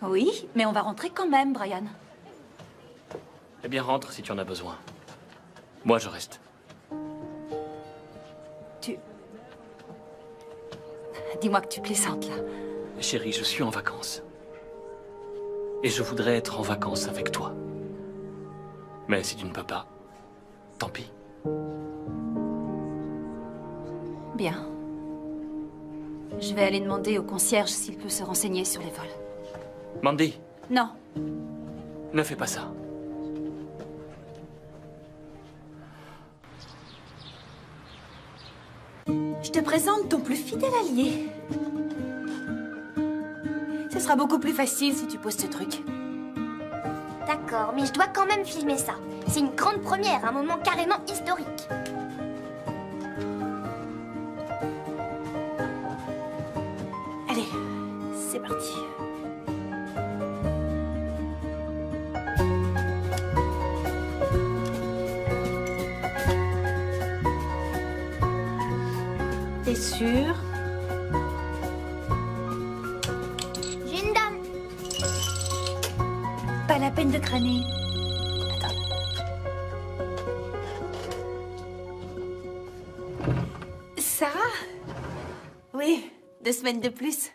Oui, mais on va rentrer quand même, Brian. Eh bien, rentre si tu en as besoin. Moi, je reste. Dis-moi que tu plaisantes, là. Chérie, je suis en vacances. Et je voudrais être en vacances avec toi. Mais si tu ne peux pas, tant pis. Bien. Je vais aller demander au concierge s'il peut se renseigner sur les vols. Mandy, Non. ne fais pas ça. Je te présente ton plus fidèle allié. Ce sera beaucoup plus facile si tu poses ce truc. D'accord, mais je dois quand même filmer ça. C'est une grande première, un moment carrément historique. Allez, c'est parti. T'es sûr? J'ai une dame. Pas la peine de crâner. Attends. Sarah? Oui, 2 semaines de plus.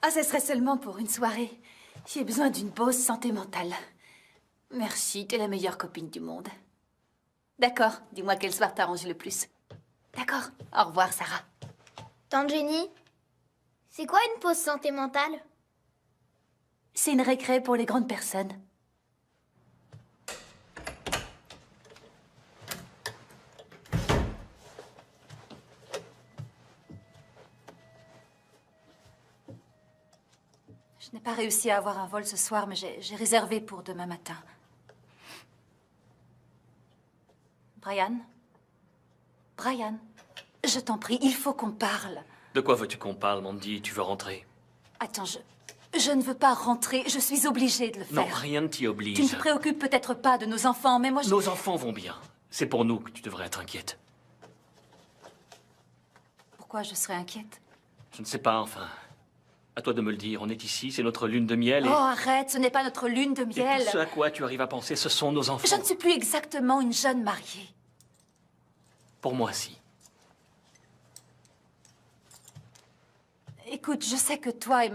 Ah, ce serait seulement pour une soirée. J'ai besoin d'une pause santé mentale. Merci, t'es la meilleure copine du monde. D'accord, dis-moi quel soir t'arrange le plus. D'accord, au revoir, Sarah. Tante Jenny, c'est quoi une pause santé mentale? C'est une récré pour les grandes personnes. Je n'ai pas réussi à avoir un vol ce soir, mais j'ai réservé pour demain matin. Brian? Brian, je t'en prie, il faut qu'on parle. De quoi veux-tu qu'on parle, Mandy? Tu veux rentrer? Attends, je ne veux pas rentrer. Je suis obligée de le faire. Non, rien ne t'y oblige. Tu ne te préoccupes peut-être pas de nos enfants, mais moi je... Nos enfants vont bien. C'est pour nous que tu devrais être inquiète. Pourquoi je serais inquiète? Je ne sais pas, enfin. À toi de me le dire. On est ici, c'est notre lune de miel et... Oh, arrête, ce n'est pas notre lune de Et miel. tout ce à quoi tu arrives à penser, ce sont nos enfants. Je ne suis plus exactement une jeune mariée. Pour moi, si. Écoute, je sais que toi et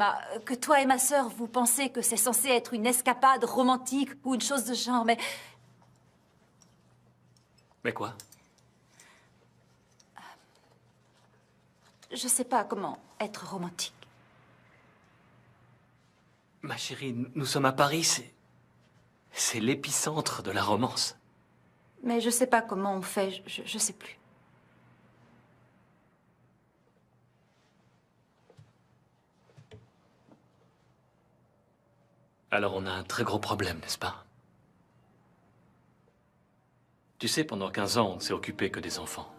ma sœur, vous pensez que c'est censé être une escapade romantique ou une chose de genre, mais... Mais quoi? Je sais pas comment être romantique. Ma chérie, nous sommes à Paris, c'est l'épicentre de la romance. Mais je sais pas comment on fait, je sais plus. Alors on a un très gros problème, n'est-ce pas? Tu sais, pendant 15 ans, on ne s'est occupé que des enfants.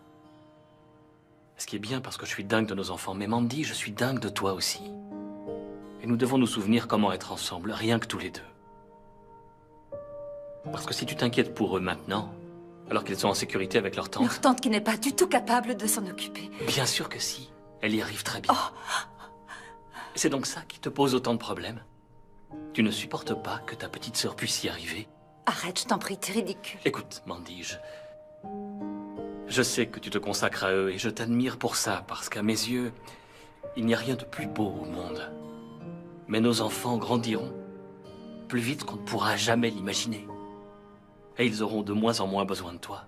Ce qui est bien parce que je suis dingue de nos enfants. Mais Mandy, je suis dingue de toi aussi. Et nous devons nous souvenir comment être ensemble, rien que tous les deux. Parce que si tu t'inquiètes pour eux maintenant, alors qu'ils sont en sécurité avec leur tante... Leur tante qui n'est pas du tout capable de s'en occuper. Bien sûr que si. Elle y arrive très bien. C'est donc ça qui te pose autant de problèmes? Tu ne supportes pas que ta petite sœur puisse y arriver? Arrête, je t'en prie, t'es ridicule. Écoute, Mandy, je sais que tu te consacres à eux et je t'admire pour ça, parce qu'à mes yeux, il n'y a rien de plus beau au monde. Mais nos enfants grandiront plus vite qu'on ne pourra jamais l'imaginer. Et ils auront de moins en moins besoin de toi.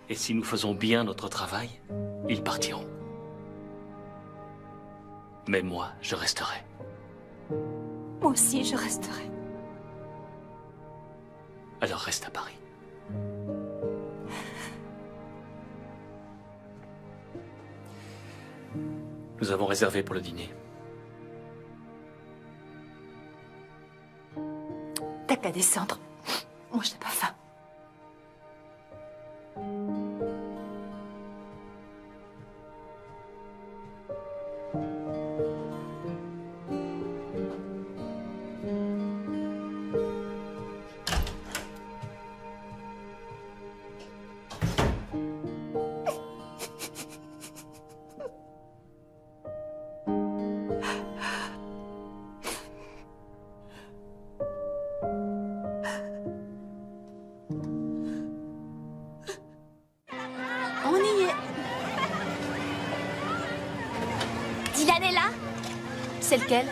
Et si nous faisons bien notre travail, ils partiront. Mais moi, je resterai. Moi aussi, je resterai. Alors reste à Paris. Nous avons réservé pour le dîner. T'as qu'à descendre. Moi, je n'ai pas faim. C'est lequel?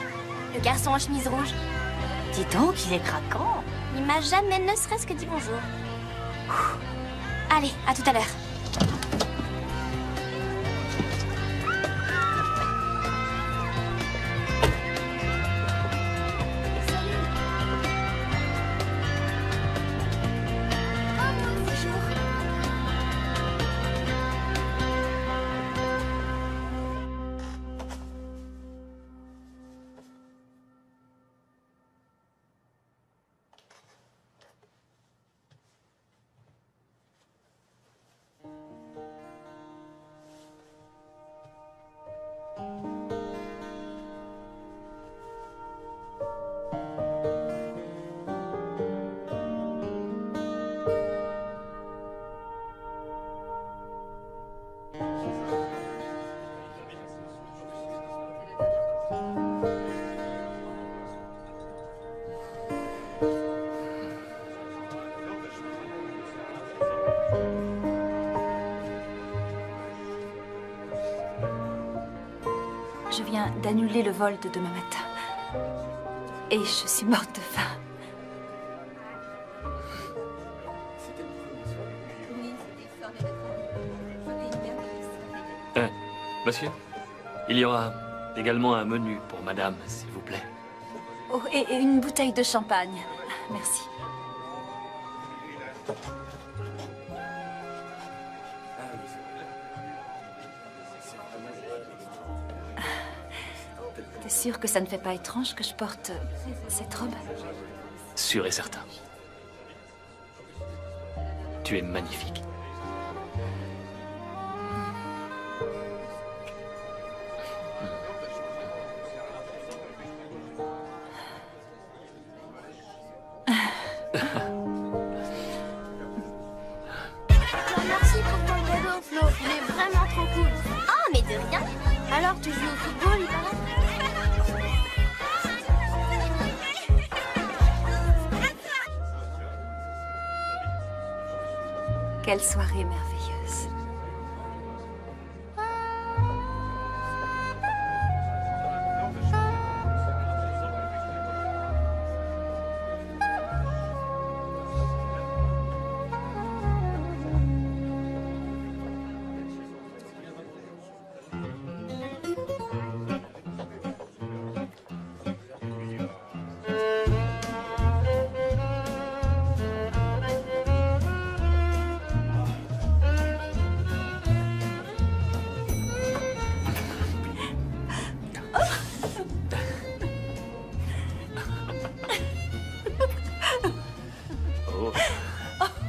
Le garçon en chemise rouge. Dis donc, il est craquant. Il m'a jamais ne serait-ce que dit bonjour. Allez, à tout à l'heure. Je viens d'annuler le vol de demain matin. Et je suis morte de faim. Monsieur, il y aura également un menu pour madame, s'il vous plaît. Oh, et une bouteille de champagne. Merci. T'es sûr que ça ne fait pas étrange que je porte cette robe? Sûr et certain. Tu es magnifique. Merci pour ton cadeau, Flo. Il est vraiment trop cool. Oh, mais de rien. Alors, tu joues au football, il paraît? Quelle soirée merveilleuse.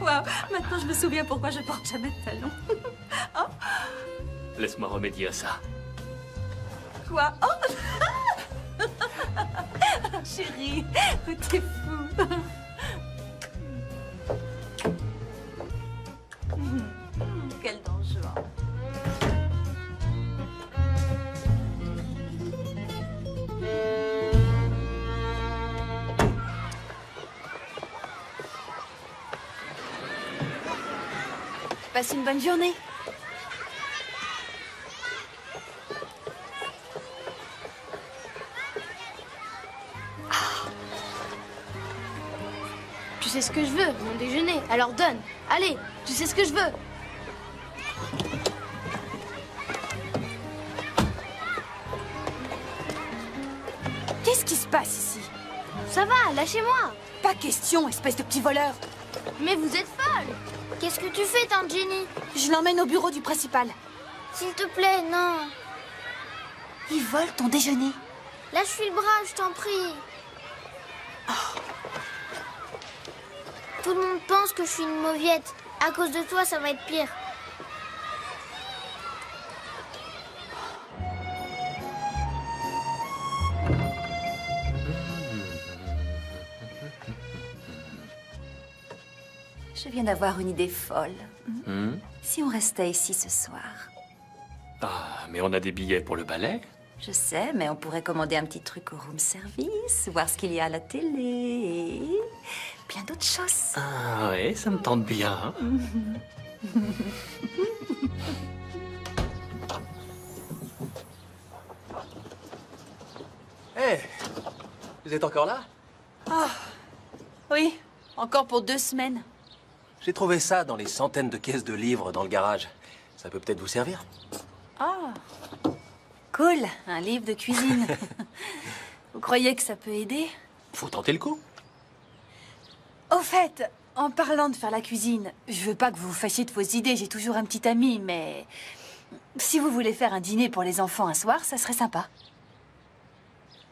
Waouh, maintenant je me souviens pourquoi je porte jamais de talons. Oh. Laisse-moi remédier à ça. Quoi? Oh chérie, t'es fou. Quel danger. Passe une bonne journée. Tu sais ce que je veux, mon déjeuner. Alors donne. Allez, tu sais ce que je veux. Qu'est-ce qui se passe ici? Ça va, lâchez-moi. Pas question, espèce de petit voleur. Mais vous êtes folle. Qu'est-ce que tu fais, tante Jenny? Je l'emmène au bureau du principal. S'il te plaît, non. Il vole ton déjeuner. Lâche-lui le bras, je t'en prie. Tout le monde pense que je suis une mauviette. À cause de toi, ça va être pire. Je viens d'avoir une idée folle. Si on restait ici ce soir? Ah, mais on a des billets pour le ballet. Je sais, mais on pourrait commander un petit truc au room service, voir ce qu'il y a à la télé et plein d'autres choses. Ah ouais, ça me tente bien. Hé, vous êtes encore là? Ah, oui, encore pour 2 semaines. J'ai trouvé ça dans les centaines de caisses de livres dans le garage. Ça peut peut-être vous servir? Ah, cool, un livre de cuisine. Vous croyez que ça peut aider? Faut tenter le coup. Au fait, en parlant de faire la cuisine, je veux pas que vous vous fâchiez de vos idées, j'ai toujours un petit ami, mais si vous voulez faire un dîner pour les enfants un soir, ça serait sympa.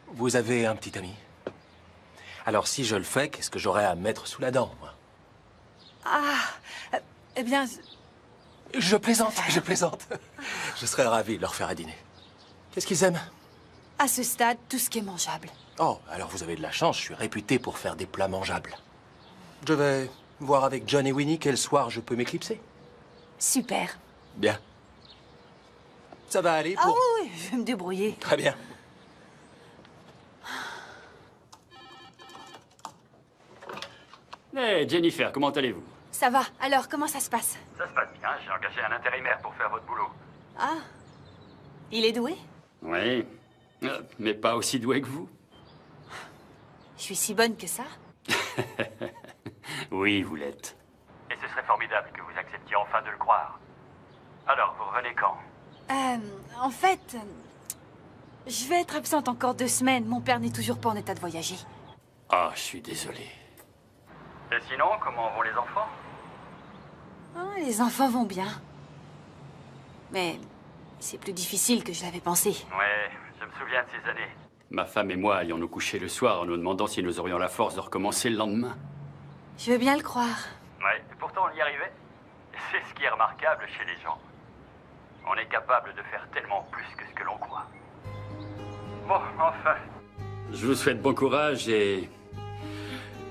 Vous avez un petit ami? Alors si je le fais, qu'est-ce que j'aurais à mettre sous la dent, moi? Ah, eh bien... Je plaisante, je plaisante. Je serais ravi de leur faire un dîner. Qu'est-ce qu'ils aiment? À ce stade, tout ce qui est mangeable. Oh, alors vous avez de la chance, je suis réputé pour faire des plats mangeables. Je vais voir avec John et Winnie quel soir je peux m'éclipser. Super. Bien. Ça va aller pour... Ah oui, je vais me débrouiller. Très bien. Hey, Jennifer, comment allez-vous? Ça va. Alors, comment ça se passe? Ça se passe bien, j'ai engagé un intérimaire pour faire votre boulot. Ah, il est doué? Oui, mais pas aussi doué que vous. Je suis si bonne que ça? Oui, vous l'êtes. Et ce serait formidable que vous acceptiez enfin de le croire. Alors, vous revenez quand? En fait, je vais être absente encore 2 semaines. Mon père n'est toujours pas en état de voyager. Ah, je suis désolé. Et sinon, comment vont les enfants? Ah, les enfants vont bien. Mais c'est plus difficile que je l'avais pensé. Ouais, je me souviens de ces années. Ma femme et moi allions nous coucher le soir en nous demandant si nous aurions la force de recommencer le lendemain. Je veux bien le croire. Ouais, et pourtant on y arrivait. C'est ce qui est remarquable chez les gens. On est capable de faire tellement plus que ce que l'on croit. Bon, enfin. Je vous souhaite bon courage et...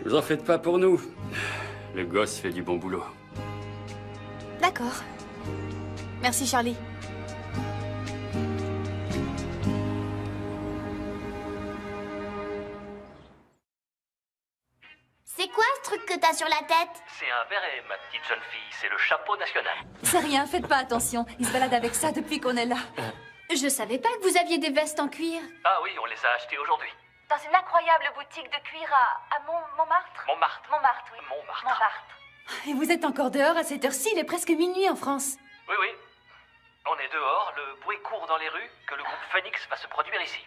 ne vous en faites pas pour nous. Le gosse fait du bon boulot. D'accord. Merci, Charlie. C'est quoi ce truc que t'as sur la tête? C'est un béret, ma petite jeune fille. C'est le chapeau national. C'est rien, faites pas attention. Il se balade avec ça depuis qu'on est là. Je savais pas que vous aviez des vestes en cuir. Ah oui, on les a achetées aujourd'hui. Dans une incroyable boutique de cuir à Montmartre. Montmartre, oui. Montmartre. Et vous êtes encore dehors à cette heure-ci? Il est presque minuit en France. Oui, oui. On est dehors, le bruit court dans les rues, que le groupe Phoenix va se produire ici.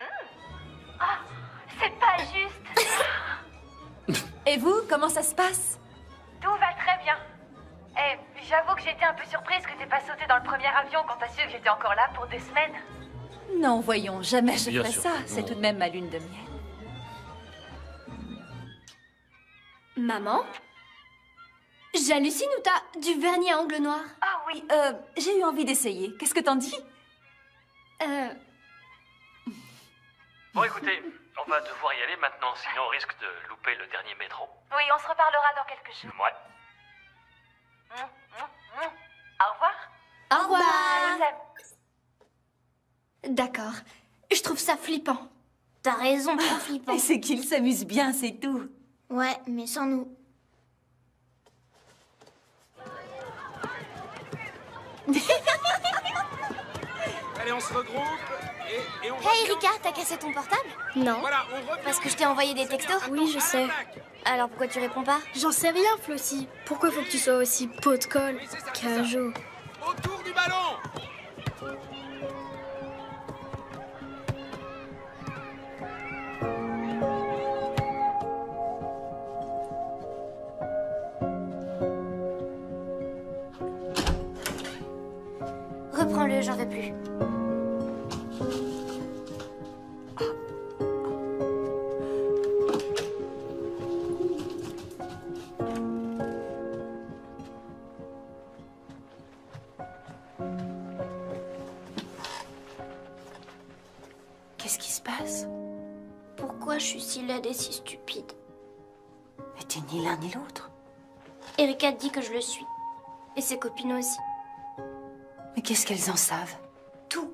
Ah, c'est pas juste. Et vous, comment ça se passe? Tout va très bien. Et j'avoue que j'étais un peu surprise que t'aies pas sauté dans le premier avion quand t'as su que j'étais encore là pour 2 semaines. Non, voyons, jamais je Bien ferais sûr ça. que non. C'est tout de même ma lune de miel. Maman? J'hallucine ou t'as du vernis à ongles noirs? Ah oui, j'ai eu envie d'essayer. Qu'est-ce que t'en dis? Bon, écoutez, on va devoir y aller maintenant, sinon on risque de louper le dernier métro. Oui, on se reparlera dans quelques jours. Ouais. Au revoir. Au revoir. Je vous aime. D'accord. Je trouve ça flippant. T'as raison, trop flippant. C'est qu'il s'amuse bien, c'est tout. Ouais, mais sans nous. Allez, on se regroupe et on Hey Erika, t'as cassé ton portable? Non. Voilà, on revient. Parce que je t'ai envoyé des textos? Oui, je sais. Alors pourquoi tu réponds pas? J'en sais rien, Flossie. Pourquoi faut que tu sois aussi pot de colle? Cajo. Autour du ballon. Reprends-le, j'en veux plus. Qu'est-ce qui se passe? Pourquoi je suis si laide et si stupide? Mais t'es ni l'un ni l'autre. Erika dit que je le suis. Et ses copines aussi. Mais qu'est-ce qu'elles en savent? Tout.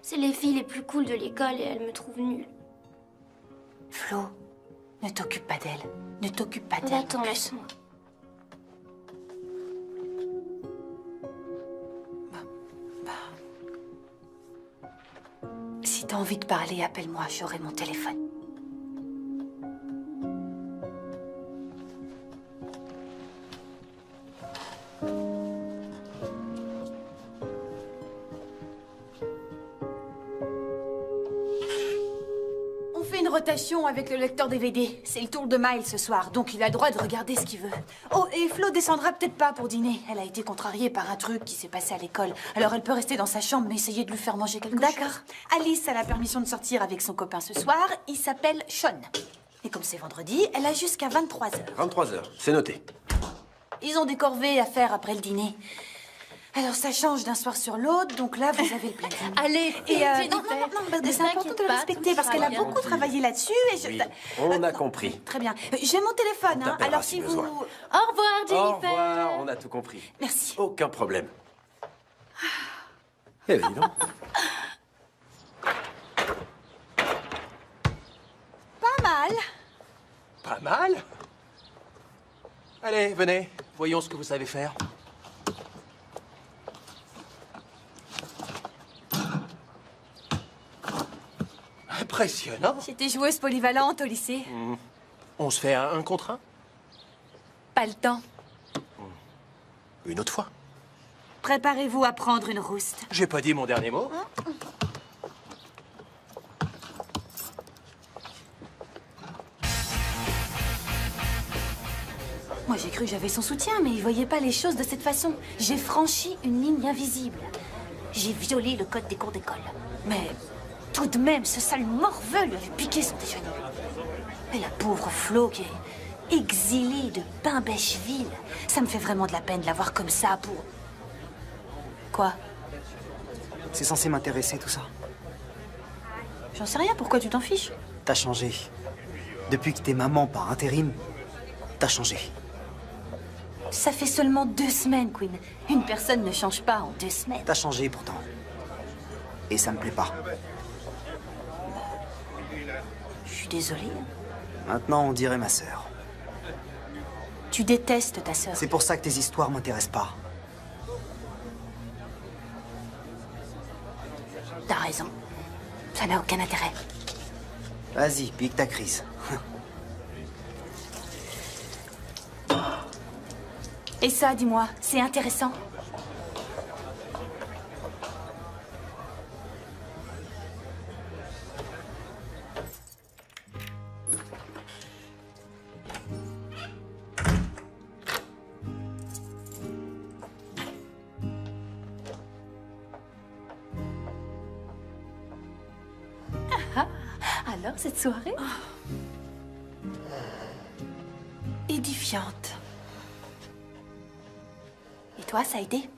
C'est les filles les plus cool de l'école et elles me trouvent nulle. Flo, ne t'occupe pas d'elle. Ne t'occupe pas d'elle. Attends, laisse-moi. Si t'as envie de parler, appelle-moi, j'aurai mon téléphone. On fait une rotation avec le lecteur DVD. C'est le tour de Miles ce soir, donc il a le droit de regarder ce qu'il veut. Oh, et Flo descendra peut-être pas pour dîner. Elle a été contrariée par un truc qui s'est passé à l'école. Alors elle peut rester dans sa chambre, mais essayer de lui faire manger quelque chose. D'accord. Alice a la permission de sortir avec son copain ce soir. Il s'appelle Sean. Et comme c'est vendredi, elle a jusqu'à 23h. 23h, c'est noté. Ils ont des corvées à faire après le dîner. Alors ça change d'un soir sur l'autre, donc là vous avez le planning. Allez, Et Jennifer, non, parce que ne c'est important t'inquiète de le pas, respecter tout parce qu'elle ira a bien. beaucoup travaillé là-dessus et je. Oui, on a compris. Très bien. J'ai mon téléphone, hein. t'appellera Alors si si vous. besoin. Au revoir, Au Jennifer. revoir, on a tout compris. Merci. Aucun problème. Eh ben, dis donc. Pas mal. Pas mal. Allez, venez, voyons ce que vous savez faire. Impressionnant. J'étais joueuse polyvalente au lycée. On se fait un contre un? Pas le temps. Une autre fois. Préparez-vous à prendre une rouste. J'ai pas dit mon dernier mot. Moi, j'ai cru que j'avais son soutien, mais il voyait pas les choses de cette façon. J'ai franchi une ligne invisible. J'ai violé le code des cours d'école. Mais tout de même, ce sale morveux lui avait piqué son déjeuner. Et la pauvre Flo qui est exilée de Pimbècheville. Ça me fait vraiment de la peine de la voir comme ça pour... Quoi? C'est censé m'intéresser tout ça. J'en sais rien, pourquoi tu t'en fiches? T'as changé. Depuis que t'es maman par intérim, t'as changé. Ça fait seulement 2 semaines, Queen. Une personne ne change pas en 2 semaines. T'as changé pourtant. Et ça me plaît pas. Je suis désolée. Maintenant, on dirait ma sœur. Tu détestes ta sœur. C'est pour ça que tes histoires m'intéressent pas. T'as raison. Ça n'a aucun intérêt. Vas-y, pique ta crise. Et ça, dis-moi, c'est intéressant? Alors, cette soirée? Édifiante. Et toi, ça a été?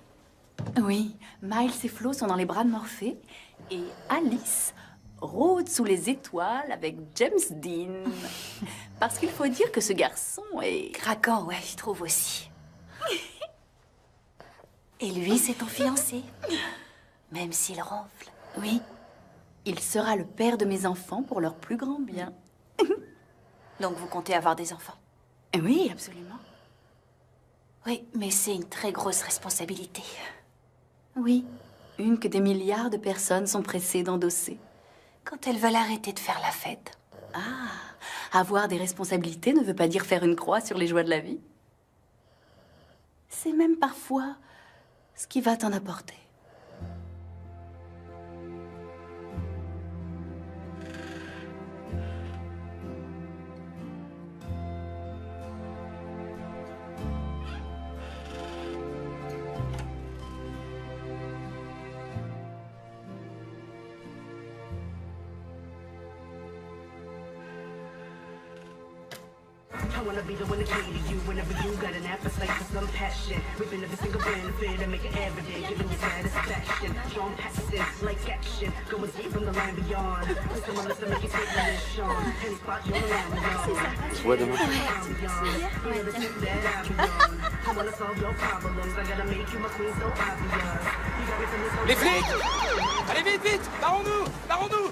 Oui, Miles et Flo sont dans les bras de Morphée et Alice rôde sous les étoiles avec James Dean. Parce qu'il faut dire que ce garçon est... Craquant, ouais, je trouve aussi. Et lui, c'est ton fiancé. Même s'il ronfle. Oui, il sera le père de mes enfants pour leur plus grand bien. Donc vous comptez avoir des enfants? Oui, absolument. Oui, mais c'est une très grosse responsabilité. Oui, une que des milliards de personnes sont pressées d'endosser. Quand elles veulent arrêter de faire la fête. Ah, avoir des responsabilités ne veut pas dire faire une croix sur les joies de la vie. C'est même parfois ce qui va t'en apporter. I wanna be the one to cater you whenever you got an appetite for some passion. Ripping every single benefit and make it evident, giving you satisfaction. Strong passive, like action, going deep from the line beyond. Put someone else to make it take my mission. Any spot you're around me on. Tu vois demain. I wanna solve your problems. I gotta make you my queen so obvious. Les flics! Allez vite, vite! Barrons-nous! Barrons-nous!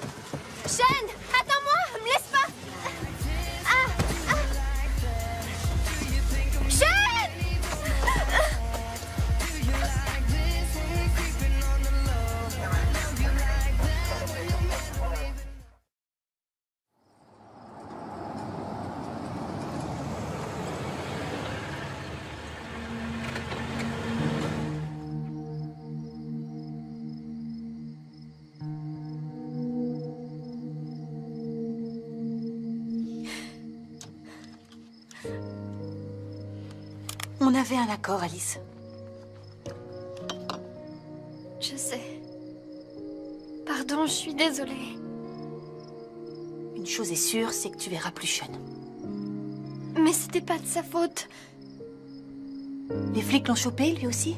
Shane, attends-moi, me laisse pas. On avait un accord, Alice. Je sais. Pardon, je suis désolée. Une chose est sûre, c'est que tu verras plus Sean. Mais c'était pas de sa faute. Les flics l'ont chopé, lui aussi?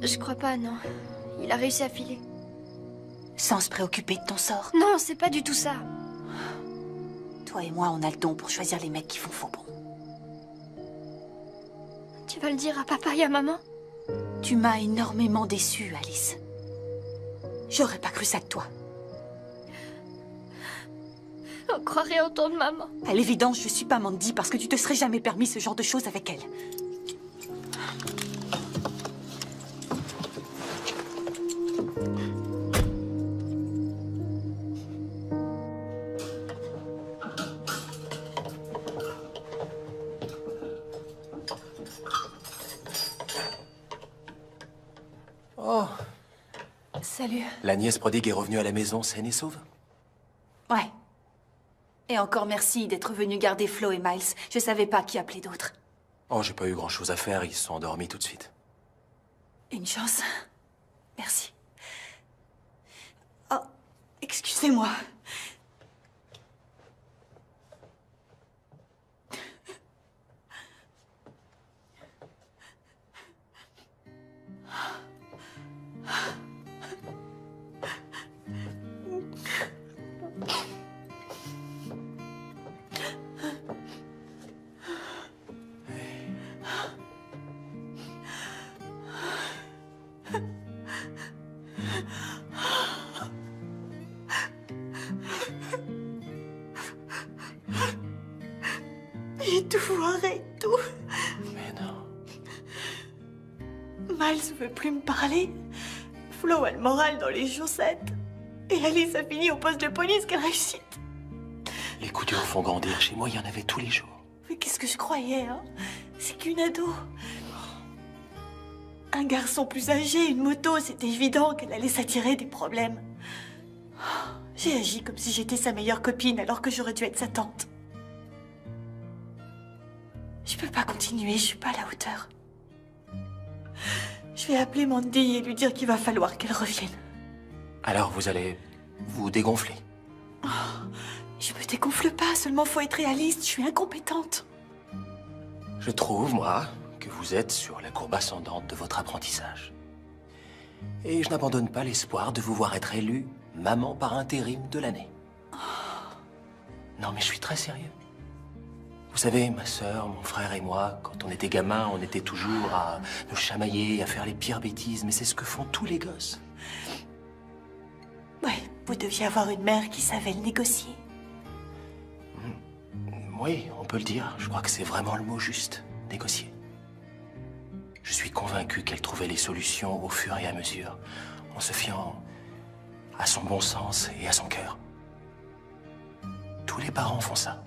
Je crois pas, non. Il a réussi à filer. Sans se préoccuper de ton sort? Non, c'est pas du tout ça. Toi et moi, on a le don pour choisir les mecs qui font faux bon. Tu vas le dire à papa et à maman? Tu m'as énormément déçue, Alice. J'aurais pas cru ça de toi. On croirait entendre maman. À l'évidence, je suis pas Mandy parce que tu te serais jamais permis ce genre de choses avec elle. Oh, Salut. la nièce prodigue est revenue à la maison saine et sauve? Ouais. Et encore merci d'être venu garder Flo et Miles. Je savais pas qui appeler d'autre. Oh, j'ai pas eu grand-chose à faire, ils se sont endormis tout de suite. Une chance. Merci. Oh, excusez-moi. J'ai tout foiré, tout. Mais non. Miles veut plus me parler. Flo a le moral dans les chaussettes. Et Alice a fini au poste de police, quelle réussite. Les coups durs font grandir. Chez moi, il y en avait tous les jours. Mais qu'est-ce que je croyais, hein? C'est qu'une ado. Un garçon plus âgé, une moto, c'était évident qu'elle allait s'attirer des problèmes. J'ai agi comme si j'étais sa meilleure copine alors que j'aurais dû être sa tante. Je peux pas continuer, je suis pas à la hauteur. Je vais appeler Mandy et lui dire qu'il va falloir qu'elle revienne. Alors, vous allez vous dégonfler? Je me dégonfle pas, seulement faut être réaliste, je suis incompétente. Je trouve, moi, que vous êtes sur la courbe ascendante de votre apprentissage. Et je n'abandonne pas l'espoir de vous voir être élue maman par intérim de l'année. Non, mais je suis très sérieux. Vous savez, ma sœur, mon frère et moi, quand on était gamins, on était toujours à nous chamailler, à faire les pires bêtises, mais c'est ce que font tous les gosses. Ouais, vous deviez avoir une mère qui savait le négocier. Oui, on peut le dire. Je crois que c'est vraiment le mot juste. Négocier. Je suis convaincu qu'elle trouvait les solutions au fur et à mesure, en se fiant à son bon sens et à son cœur. Tous les parents font ça.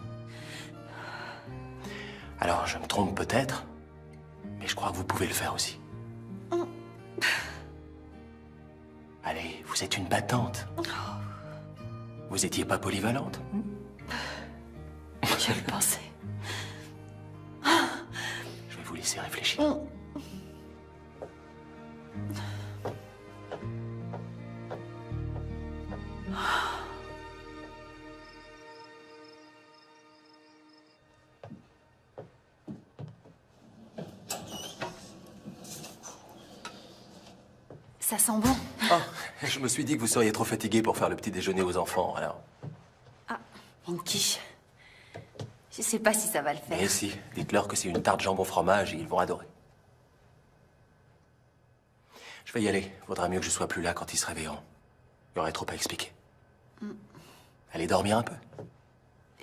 Alors, je me trompe peut-être, mais je crois que vous pouvez le faire aussi. Allez, vous êtes une battante. Vous étiez pas polyvalente? Je le pensais. Je vais vous laisser réfléchir. Ça sent bon. Oh, je me suis dit que vous seriez trop fatigué pour faire le petit déjeuner aux enfants, alors... Une quiche. Je sais pas si ça va le faire. Mais si, dites-leur que c'est une tarte jambon fromage et ils vont adorer. Je vais y aller. Vaudra mieux que je sois plus là quand ils se réveilleront. Il y aurait trop à expliquer. Allez dormir un peu.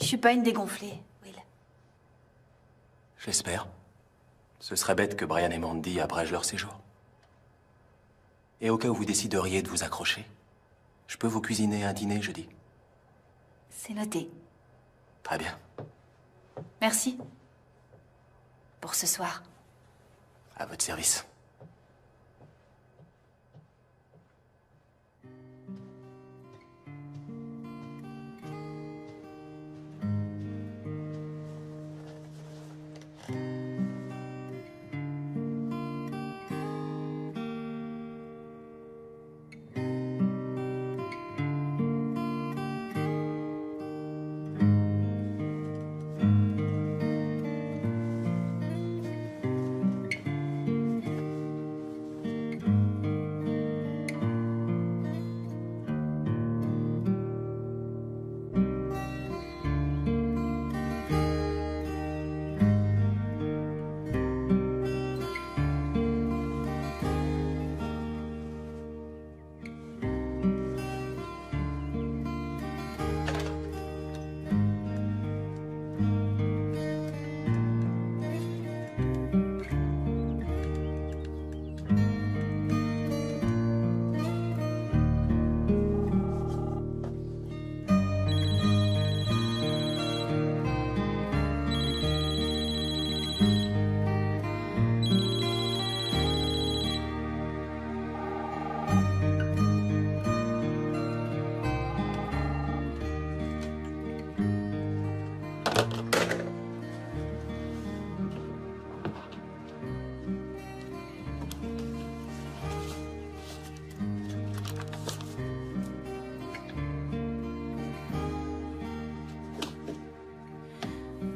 Je suis pas une dégonflée, Will. J'espère. Ce serait bête que Brian et Mandy abrègent leur séjour. Et au cas où vous décideriez de vous accrocher, je peux vous cuisiner un dîner jeudi. C'est noté. Très bien. Merci. Pour ce soir. À votre service.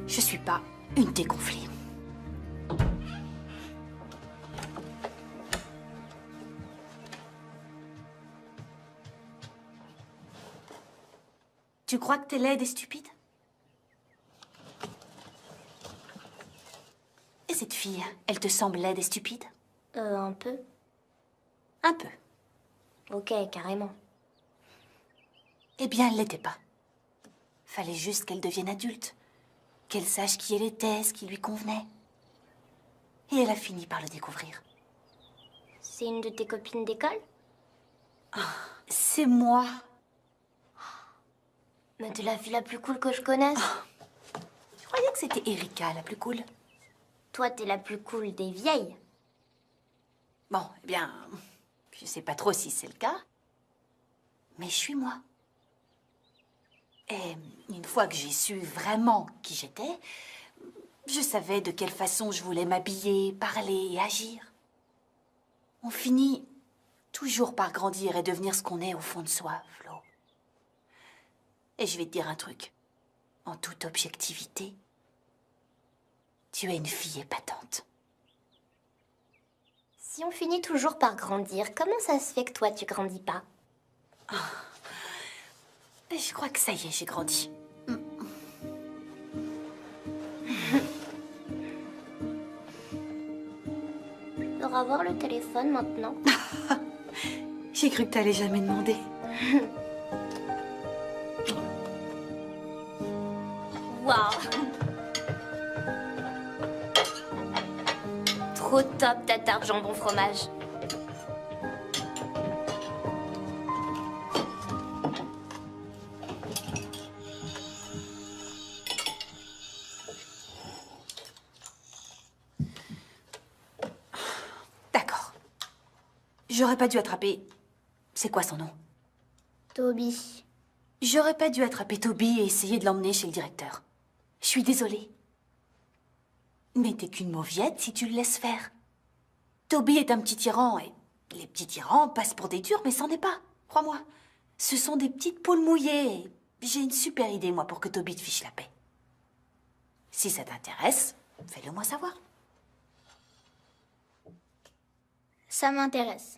Je suis pas une dégonflée. Tu crois que t'es laide et stupide? Et cette fille, elle te semble laide et stupide? Un peu. Un peu. Ok, carrément. Eh bien, elle l'était pas. Fallait juste qu'elle devienne adulte. Qu'elle sache qui elle était, ce qui lui convenait. Et elle a fini par le découvrir. C'est une de tes copines d'école? C'est moi. Mais t'es la fille la plus cool que je connaisse. Je croyais que c'était Erika, la plus cool. Toi, t'es la plus cool des vieilles. Bon, eh bien, je sais pas trop si c'est le cas. Mais je suis moi. Et une fois que j'ai su vraiment qui j'étais, je savais de quelle façon je voulais m'habiller, parler et agir. On finit toujours par grandir et devenir ce qu'on est au fond de soi, Flo. Et je vais te dire un truc. En toute objectivité, tu es une fille épatante. Si on finit toujours par grandir, comment ça se fait que toi, tu grandis pas? Je crois que ça y est, j'ai grandi. Pour avoir le téléphone maintenant. J'ai cru que t'allais jamais demander. Waouh! Trop top ta tarte jambon fromage. D'accord. J'aurais pas dû attraper... C'est quoi son nom? Toby. J'aurais pas dû attraper Toby et essayer de l'emmener chez le directeur. Je suis désolée. Mais t'es qu'une mauviette si tu le laisses faire. Toby est un petit tyran et les petits tyrans passent pour des durs, mais c'en est pas. Crois-moi. Ce sont des petites poules mouillées. Et j'ai une super idée, moi, pour que Toby te fiche la paix. Si ça t'intéresse, fais-le moi savoir. Ça m'intéresse.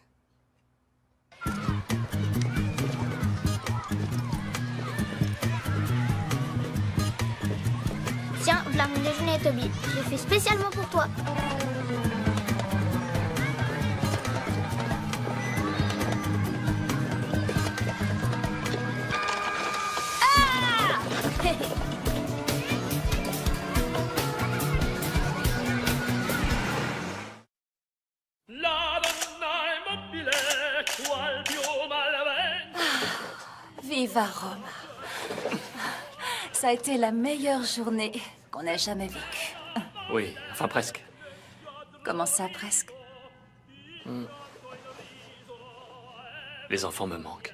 Tiens, voilà mon déjeuner, Toby. Je l'ai fait spécialement pour toi. Ah! Viva Rome. Ça a été la meilleure journée qu'on ait jamais vécue. Oui, enfin presque. Comment ça, presque? Les enfants me manquent.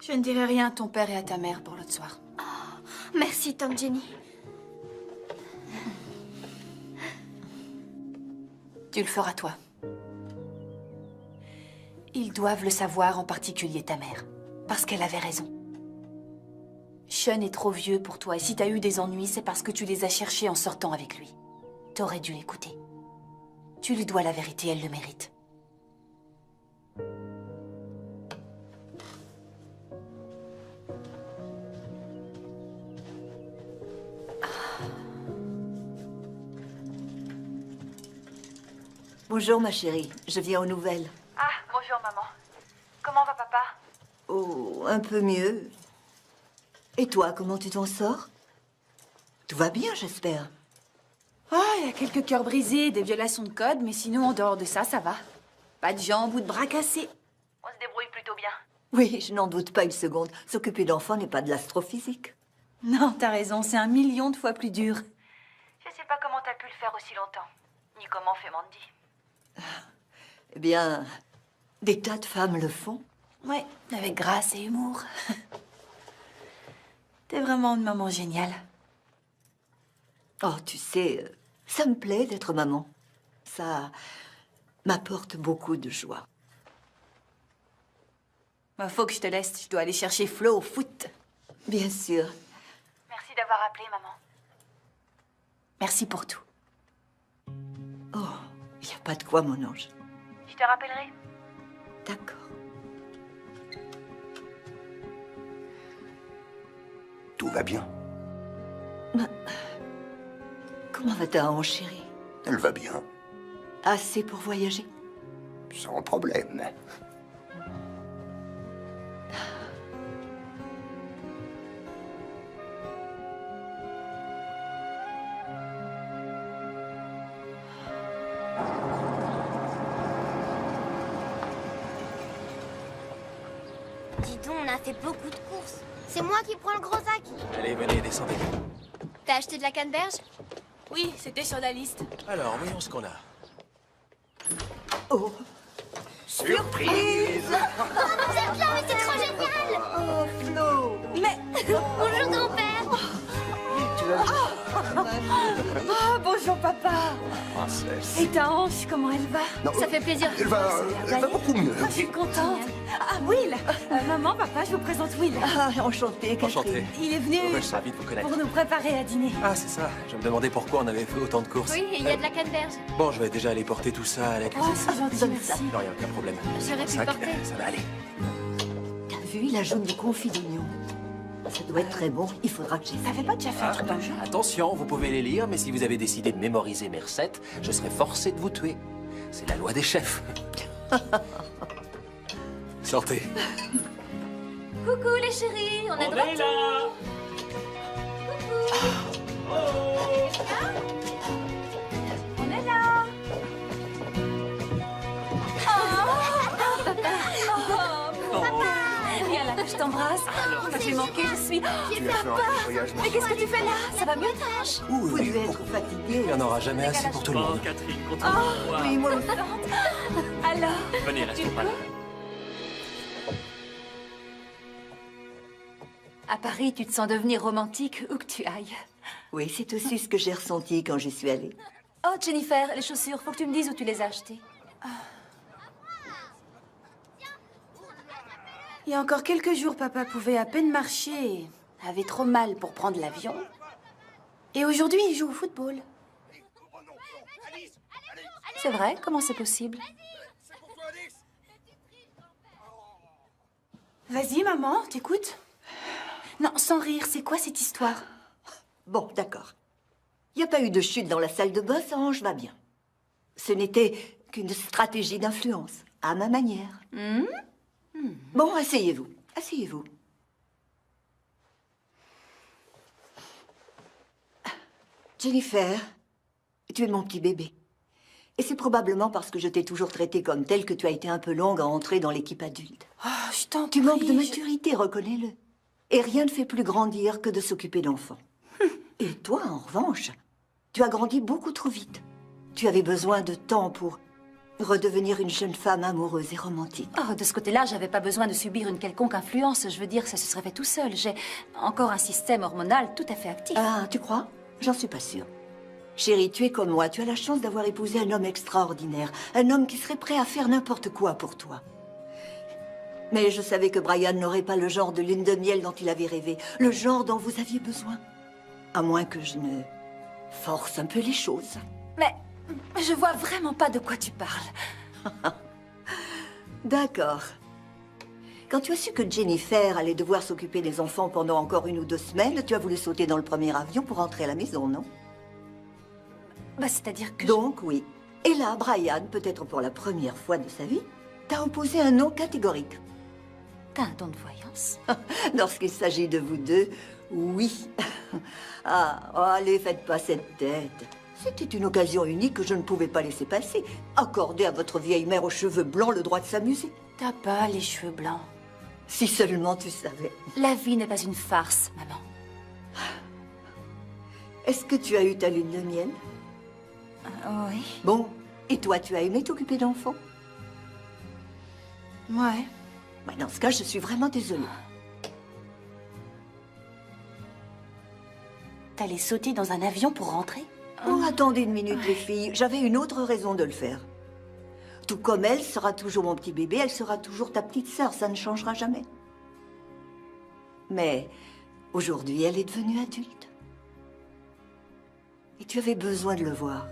Je ne dirai rien à ton père et à ta mère pour l'autre soir. Merci, tante Jenny. Tu le feras toi. Ils doivent le savoir, en particulier ta mère. Parce qu'elle avait raison. Sean est trop vieux pour toi, et si t'as eu des ennuis, c'est parce que tu les as cherchés en sortant avec lui. T'aurais dû l'écouter. Tu lui dois la vérité, elle le mérite. Bonjour, ma chérie. Je viens aux nouvelles. Ah, bonjour, maman. Comment va papa? Oh, un peu mieux. Et toi, comment tu t'en sors? Tout va bien, j'espère. Ah, il y a quelques cœurs brisés, des violations de code, mais sinon, en dehors de ça, ça va. Pas de jambes ou de bras cassés. On se débrouille plutôt bien. Oui, je n'en doute pas une seconde. S'occuper d'enfants n'est pas de l'astrophysique. Non, t'as raison, c'est 1 million de fois plus dur. Je sais pas comment t'as pu le faire aussi longtemps, ni comment fait Mandy. Eh bien, des tas de femmes le font. Ouais, avec grâce et humour. T'es vraiment une maman géniale. Oh, tu sais, ça me plaît d'être maman. Ça m'apporte beaucoup de joie. Bah, faut que je te laisse, je dois aller chercher Flo au foot. Bien sûr. Merci d'avoir appelé, maman. Merci pour tout. Oh, il n'y a pas de quoi, mon ange. Je te rappellerai. D'accord. Tout va bien. Comment va ta hanche, chérie? Elle va bien. Assez pour voyager? Sans problème. Dis donc, on a fait beaucoup de courses. C'est moi qui prends le gros sac. Allez, venez, descendez. T'as acheté de la canneberge? Oui, c'était sur la liste. Alors, voyons ce qu'on a. Oh, Surprise! Oh, vous êtes là, mais c'est trop génial! oh, Flo! Mais... Bonjour, grand-père! Tu Oh, bonjour, papa. Princesse. Et ta hanche, comment elle va? Non, Ça fait plaisir. Elle va beaucoup mieux. Je suis contente. Ah, Will. Maman, papa, je vous présente Will. Ah, enchanté, Catherine. Enchanté. Il est venu Je suis ravi de vous connaître. pour nous préparer à dîner. Ah, c'est ça. Je me demandais pourquoi on avait fait autant de courses. Oui, et il y a de la canneberge. Bon, je vais déjà aller porter tout ça à la cuisine. Oh, c'est gentil, merci. Non, il n'y a aucun problème. J'aurais pu Sac, porter. ça va aller. T'as vu, il ajoute du confit d'oignon. Ça doit être très bon. Il faudra que j'essaie. T'avais pas déjà fait un truc dans le genre? Attention, vous pouvez les lire, mais si vous avez décidé de mémoriser mes recettes, je serai forcé de vous tuer. C'est la loi des chefs. Sortez. Coucou les chéris, on est de retour. On est là. Viens là, que je t'embrasse. On m'a fait manquer, je suis... Tu as fait un petit voyage, Mais qu'est-ce que tu fais là? Ça va mieux, Tange? Vous devez être fatigué. Il n'y en aura jamais assez pour tout le monde. Catherine, content de vous voir. Oui, moi aussi. Alors, Venez, restons pas là. à Paris, tu te sens devenir romantique où que tu ailles. Oui, c'est aussi ce que j'ai ressenti quand j'y suis allée. Oh, Jennifer, les chaussures, faut que tu me dises où tu les as achetées. Il y a encore quelques jours, papa pouvait à peine marcher et avait trop mal pour prendre l'avion. Et aujourd'hui, il joue au football. C'est vrai? Comment c'est possible? Vas-y, maman, t'écoutes? Non, sans rire, c'est quoi cette histoire? Bon, d'accord. Il n'y a pas eu de chute dans la salle de bain, ça range va bien. Ce n'était qu'une stratégie d'influence, à ma manière. Bon, asseyez-vous. Asseyez-vous. Jennifer, tu es mon petit bébé. Et c'est probablement parce que je t'ai toujours traitée comme telle que tu as été un peu longue à entrer dans l'équipe adulte. Oh, je t'en Tu prie, manques de maturité, reconnais-le. Et rien ne fait plus grandir que de s'occuper d'enfants. Et toi, en revanche, tu as grandi beaucoup trop vite. Tu avais besoin de temps pour redevenir une jeune femme amoureuse et romantique. Oh, de ce côté-là, j'avais pas besoin de subir une quelconque influence. Je veux dire, ça se serait fait tout seul. J'ai encore un système hormonal tout à fait actif. Ah, tu crois? J'en suis pas sûre. Chérie, tu es comme moi. Tu as la chance d'avoir épousé un homme extraordinaire. Un homme qui serait prêt à faire n'importe quoi pour toi. Mais je savais que Brian n'aurait pas le genre de lune de miel dont il avait rêvé. Le genre dont vous aviez besoin. À moins que je ne force un peu les choses. Mais je vois vraiment pas de quoi tu parles. D'accord. Quand tu as su que Jennifer allait devoir s'occuper des enfants pendant encore 1 ou 2 semaines, tu as voulu sauter dans le premier avion pour rentrer à la maison, non? Bah, c'est-à-dire que... Donc, oui. Et là, Brian, peut-être pour la première fois de sa vie, t'a opposé un non catégorique. T'as un don de voyance? Lorsqu'il s'agit de vous deux, oui. Ah, oh, allez, faites pas cette tête. C'était une occasion unique que je ne pouvais pas laisser passer. Accorder à votre vieille mère aux cheveux blancs le droit de s'amuser. T'as pas les cheveux blancs. Si seulement tu savais. La vie n'est pas une farce, maman. Est-ce que tu as eu ta lune de miel? Oui. Bon, et toi, tu as aimé t'occuper d'enfants? Ouais. Dans ce cas, je suis vraiment désolée. T'allais sauter dans un avion pour rentrer? Oh, attendez une minute, les filles. J'avais une autre raison de le faire. Tout comme elle sera toujours mon petit bébé, elle sera toujours ta petite sœur. Ça ne changera jamais. Mais aujourd'hui, elle est devenue adulte. Et tu avais besoin de le voir.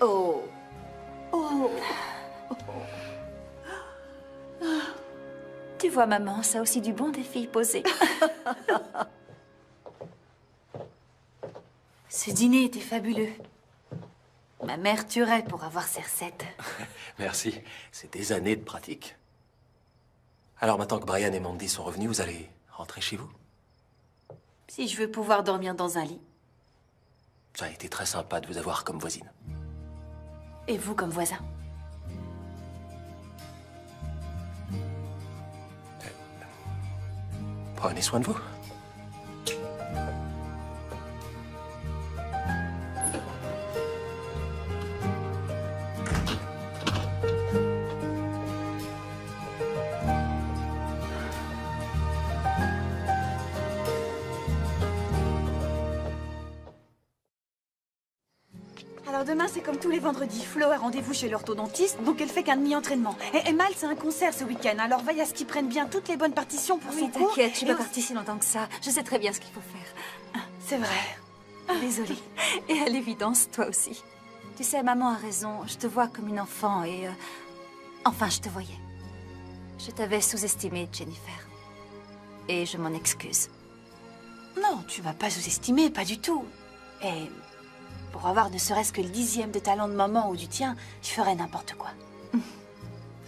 Oh. Oh. Tu vois, maman, ça a aussi du bon des filles posées. Ce dîner était fabuleux. Ma mère tuerait pour avoir ces recettes. Merci. C'est des années de pratique. Alors maintenant que Brian et Mandy sont revenus, vous allez rentrer chez vous? Si je veux pouvoir dormir dans un lit. Ça a été très sympa de vous avoir comme voisine. Et vous comme voisin. Prenez soin de vous. Alors demain, c'est comme tous les vendredis. Flo a rendez-vous chez l'orthodontiste, donc elle fait qu'un demi-entraînement. Et Mal, c'est un concert ce week-end, alors veille à ce qu'ils prennent bien toutes les bonnes partitions pour son cours. T'inquiète, je suis pas partie si longtemps que ça. Je sais très bien ce qu'il faut faire. C'est vrai. Désolée. Et à l'évidence, toi aussi. Tu sais, maman a raison. Je te vois comme une enfant et... Enfin, je te voyais. Je t'avais sous-estimée, Jennifer. Et je m'en excuse. Non, tu m'as pas sous-estimée, pas du tout. Et pour avoir ne serait-ce que le 10e de talent de maman ou du tien, je ferais n'importe quoi.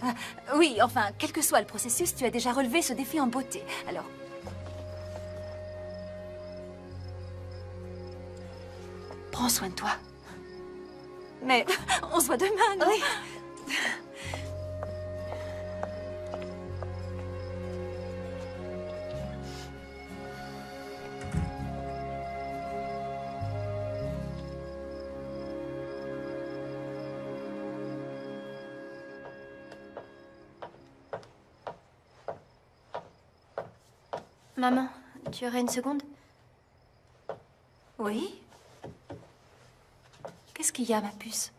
Ah, oui, enfin, quel que soit le processus, tu as déjà relevé ce défi en beauté. Alors... Prends soin de toi. Mais on se voit demain, non? Oui. Maman, tu aurais une seconde? Oui? Qu'est-ce qu'il y a, ma puce?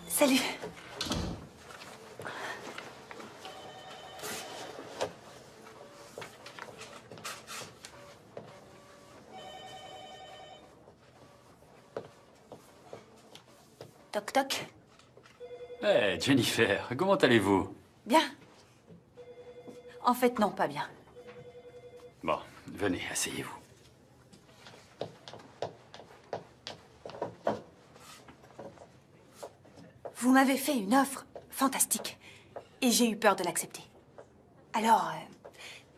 Salut. Toc toc. Hey, Jennifer, comment allez-vous? Bien. En fait, non, pas bien. Bon, venez, asseyez-vous. Vous m'avez fait une offre fantastique et j'ai eu peur de l'accepter. Alors,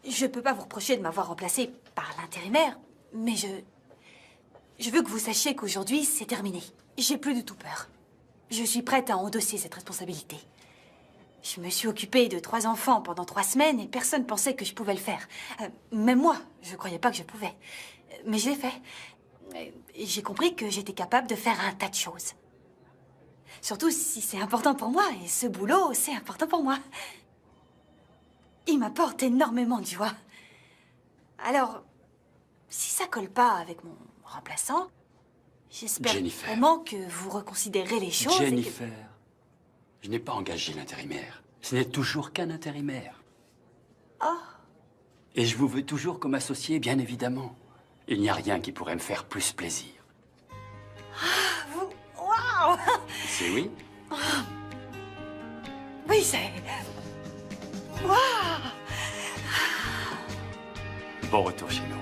je peux pas vous reprocher de m'avoir remplacé par l'intérimaire, mais je veux que vous sachiez qu'aujourd'hui, c'est terminé. J'ai plus du tout peur. Je suis prête à endosser cette responsabilité. Je me suis occupée de 3 enfants pendant 3 semaines et personne pensait que je pouvais le faire. Même moi, je croyais pas que je pouvais. Mais je l'ai fait. Et j'ai compris que j'étais capable de faire un tas de choses. Surtout si c'est important pour moi, et ce boulot, c'est important pour moi. Il m'apporte énormément de joie. Alors, si ça colle pas avec mon remplaçant, j'espère vraiment que vous reconsidérez les choses. Jennifer, je n'ai pas engagé l'intérimaire. Ce n'est toujours qu'un intérimaire. Oh. Et je vous veux toujours comme associé, bien évidemment. Il n'y a rien qui pourrait me faire plus plaisir. Ah, vous... Waouh! C'est oui? Oh. Oui, c'est... Waouh! Bon retour chez nous.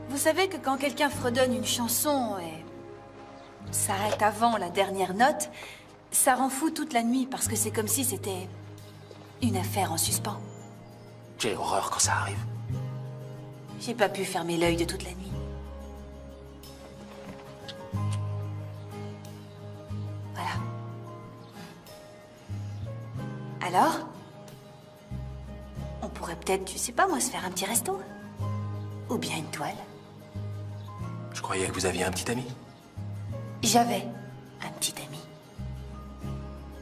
Vous savez que quand quelqu'un fredonne une chanson et s'arrête avant la dernière note, ça rend fou toute la nuit parce que c'est comme si c'était une affaire en suspens. J'ai horreur quand ça arrive. J'ai pas pu fermer l'œil de toute la nuit. Voilà. Alors, on pourrait peut-être, je sais pas moi, se faire un petit resto. Ou bien une toile. Je croyais que vous aviez un petit ami. J'avais un petit ami.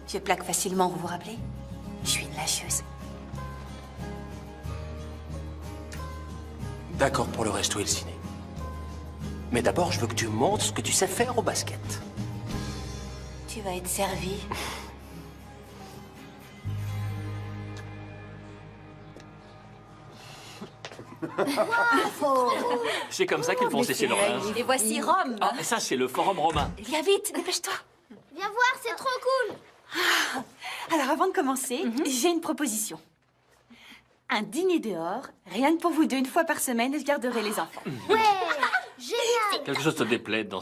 Je plaque facilement, vous vous rappelez? Je suis une lâcheuse. D'accord pour le resto et le ciné. Mais d'abord, je veux que tu montres ce que tu sais faire au basket. Tu vas être servi. C'est comme ça qu'ils font sécher leur linge. Et voici Rome. Ah, et ça, c'est le forum romain. Viens vite, dépêche-toi. Viens voir, c'est trop cool. Alors, avant de commencer, j'ai une proposition. un dîner dehors, rien que pour vous deux, une fois par semaine, et je garderai les enfants. Ouais, génial. Quelque chose te déplaît dans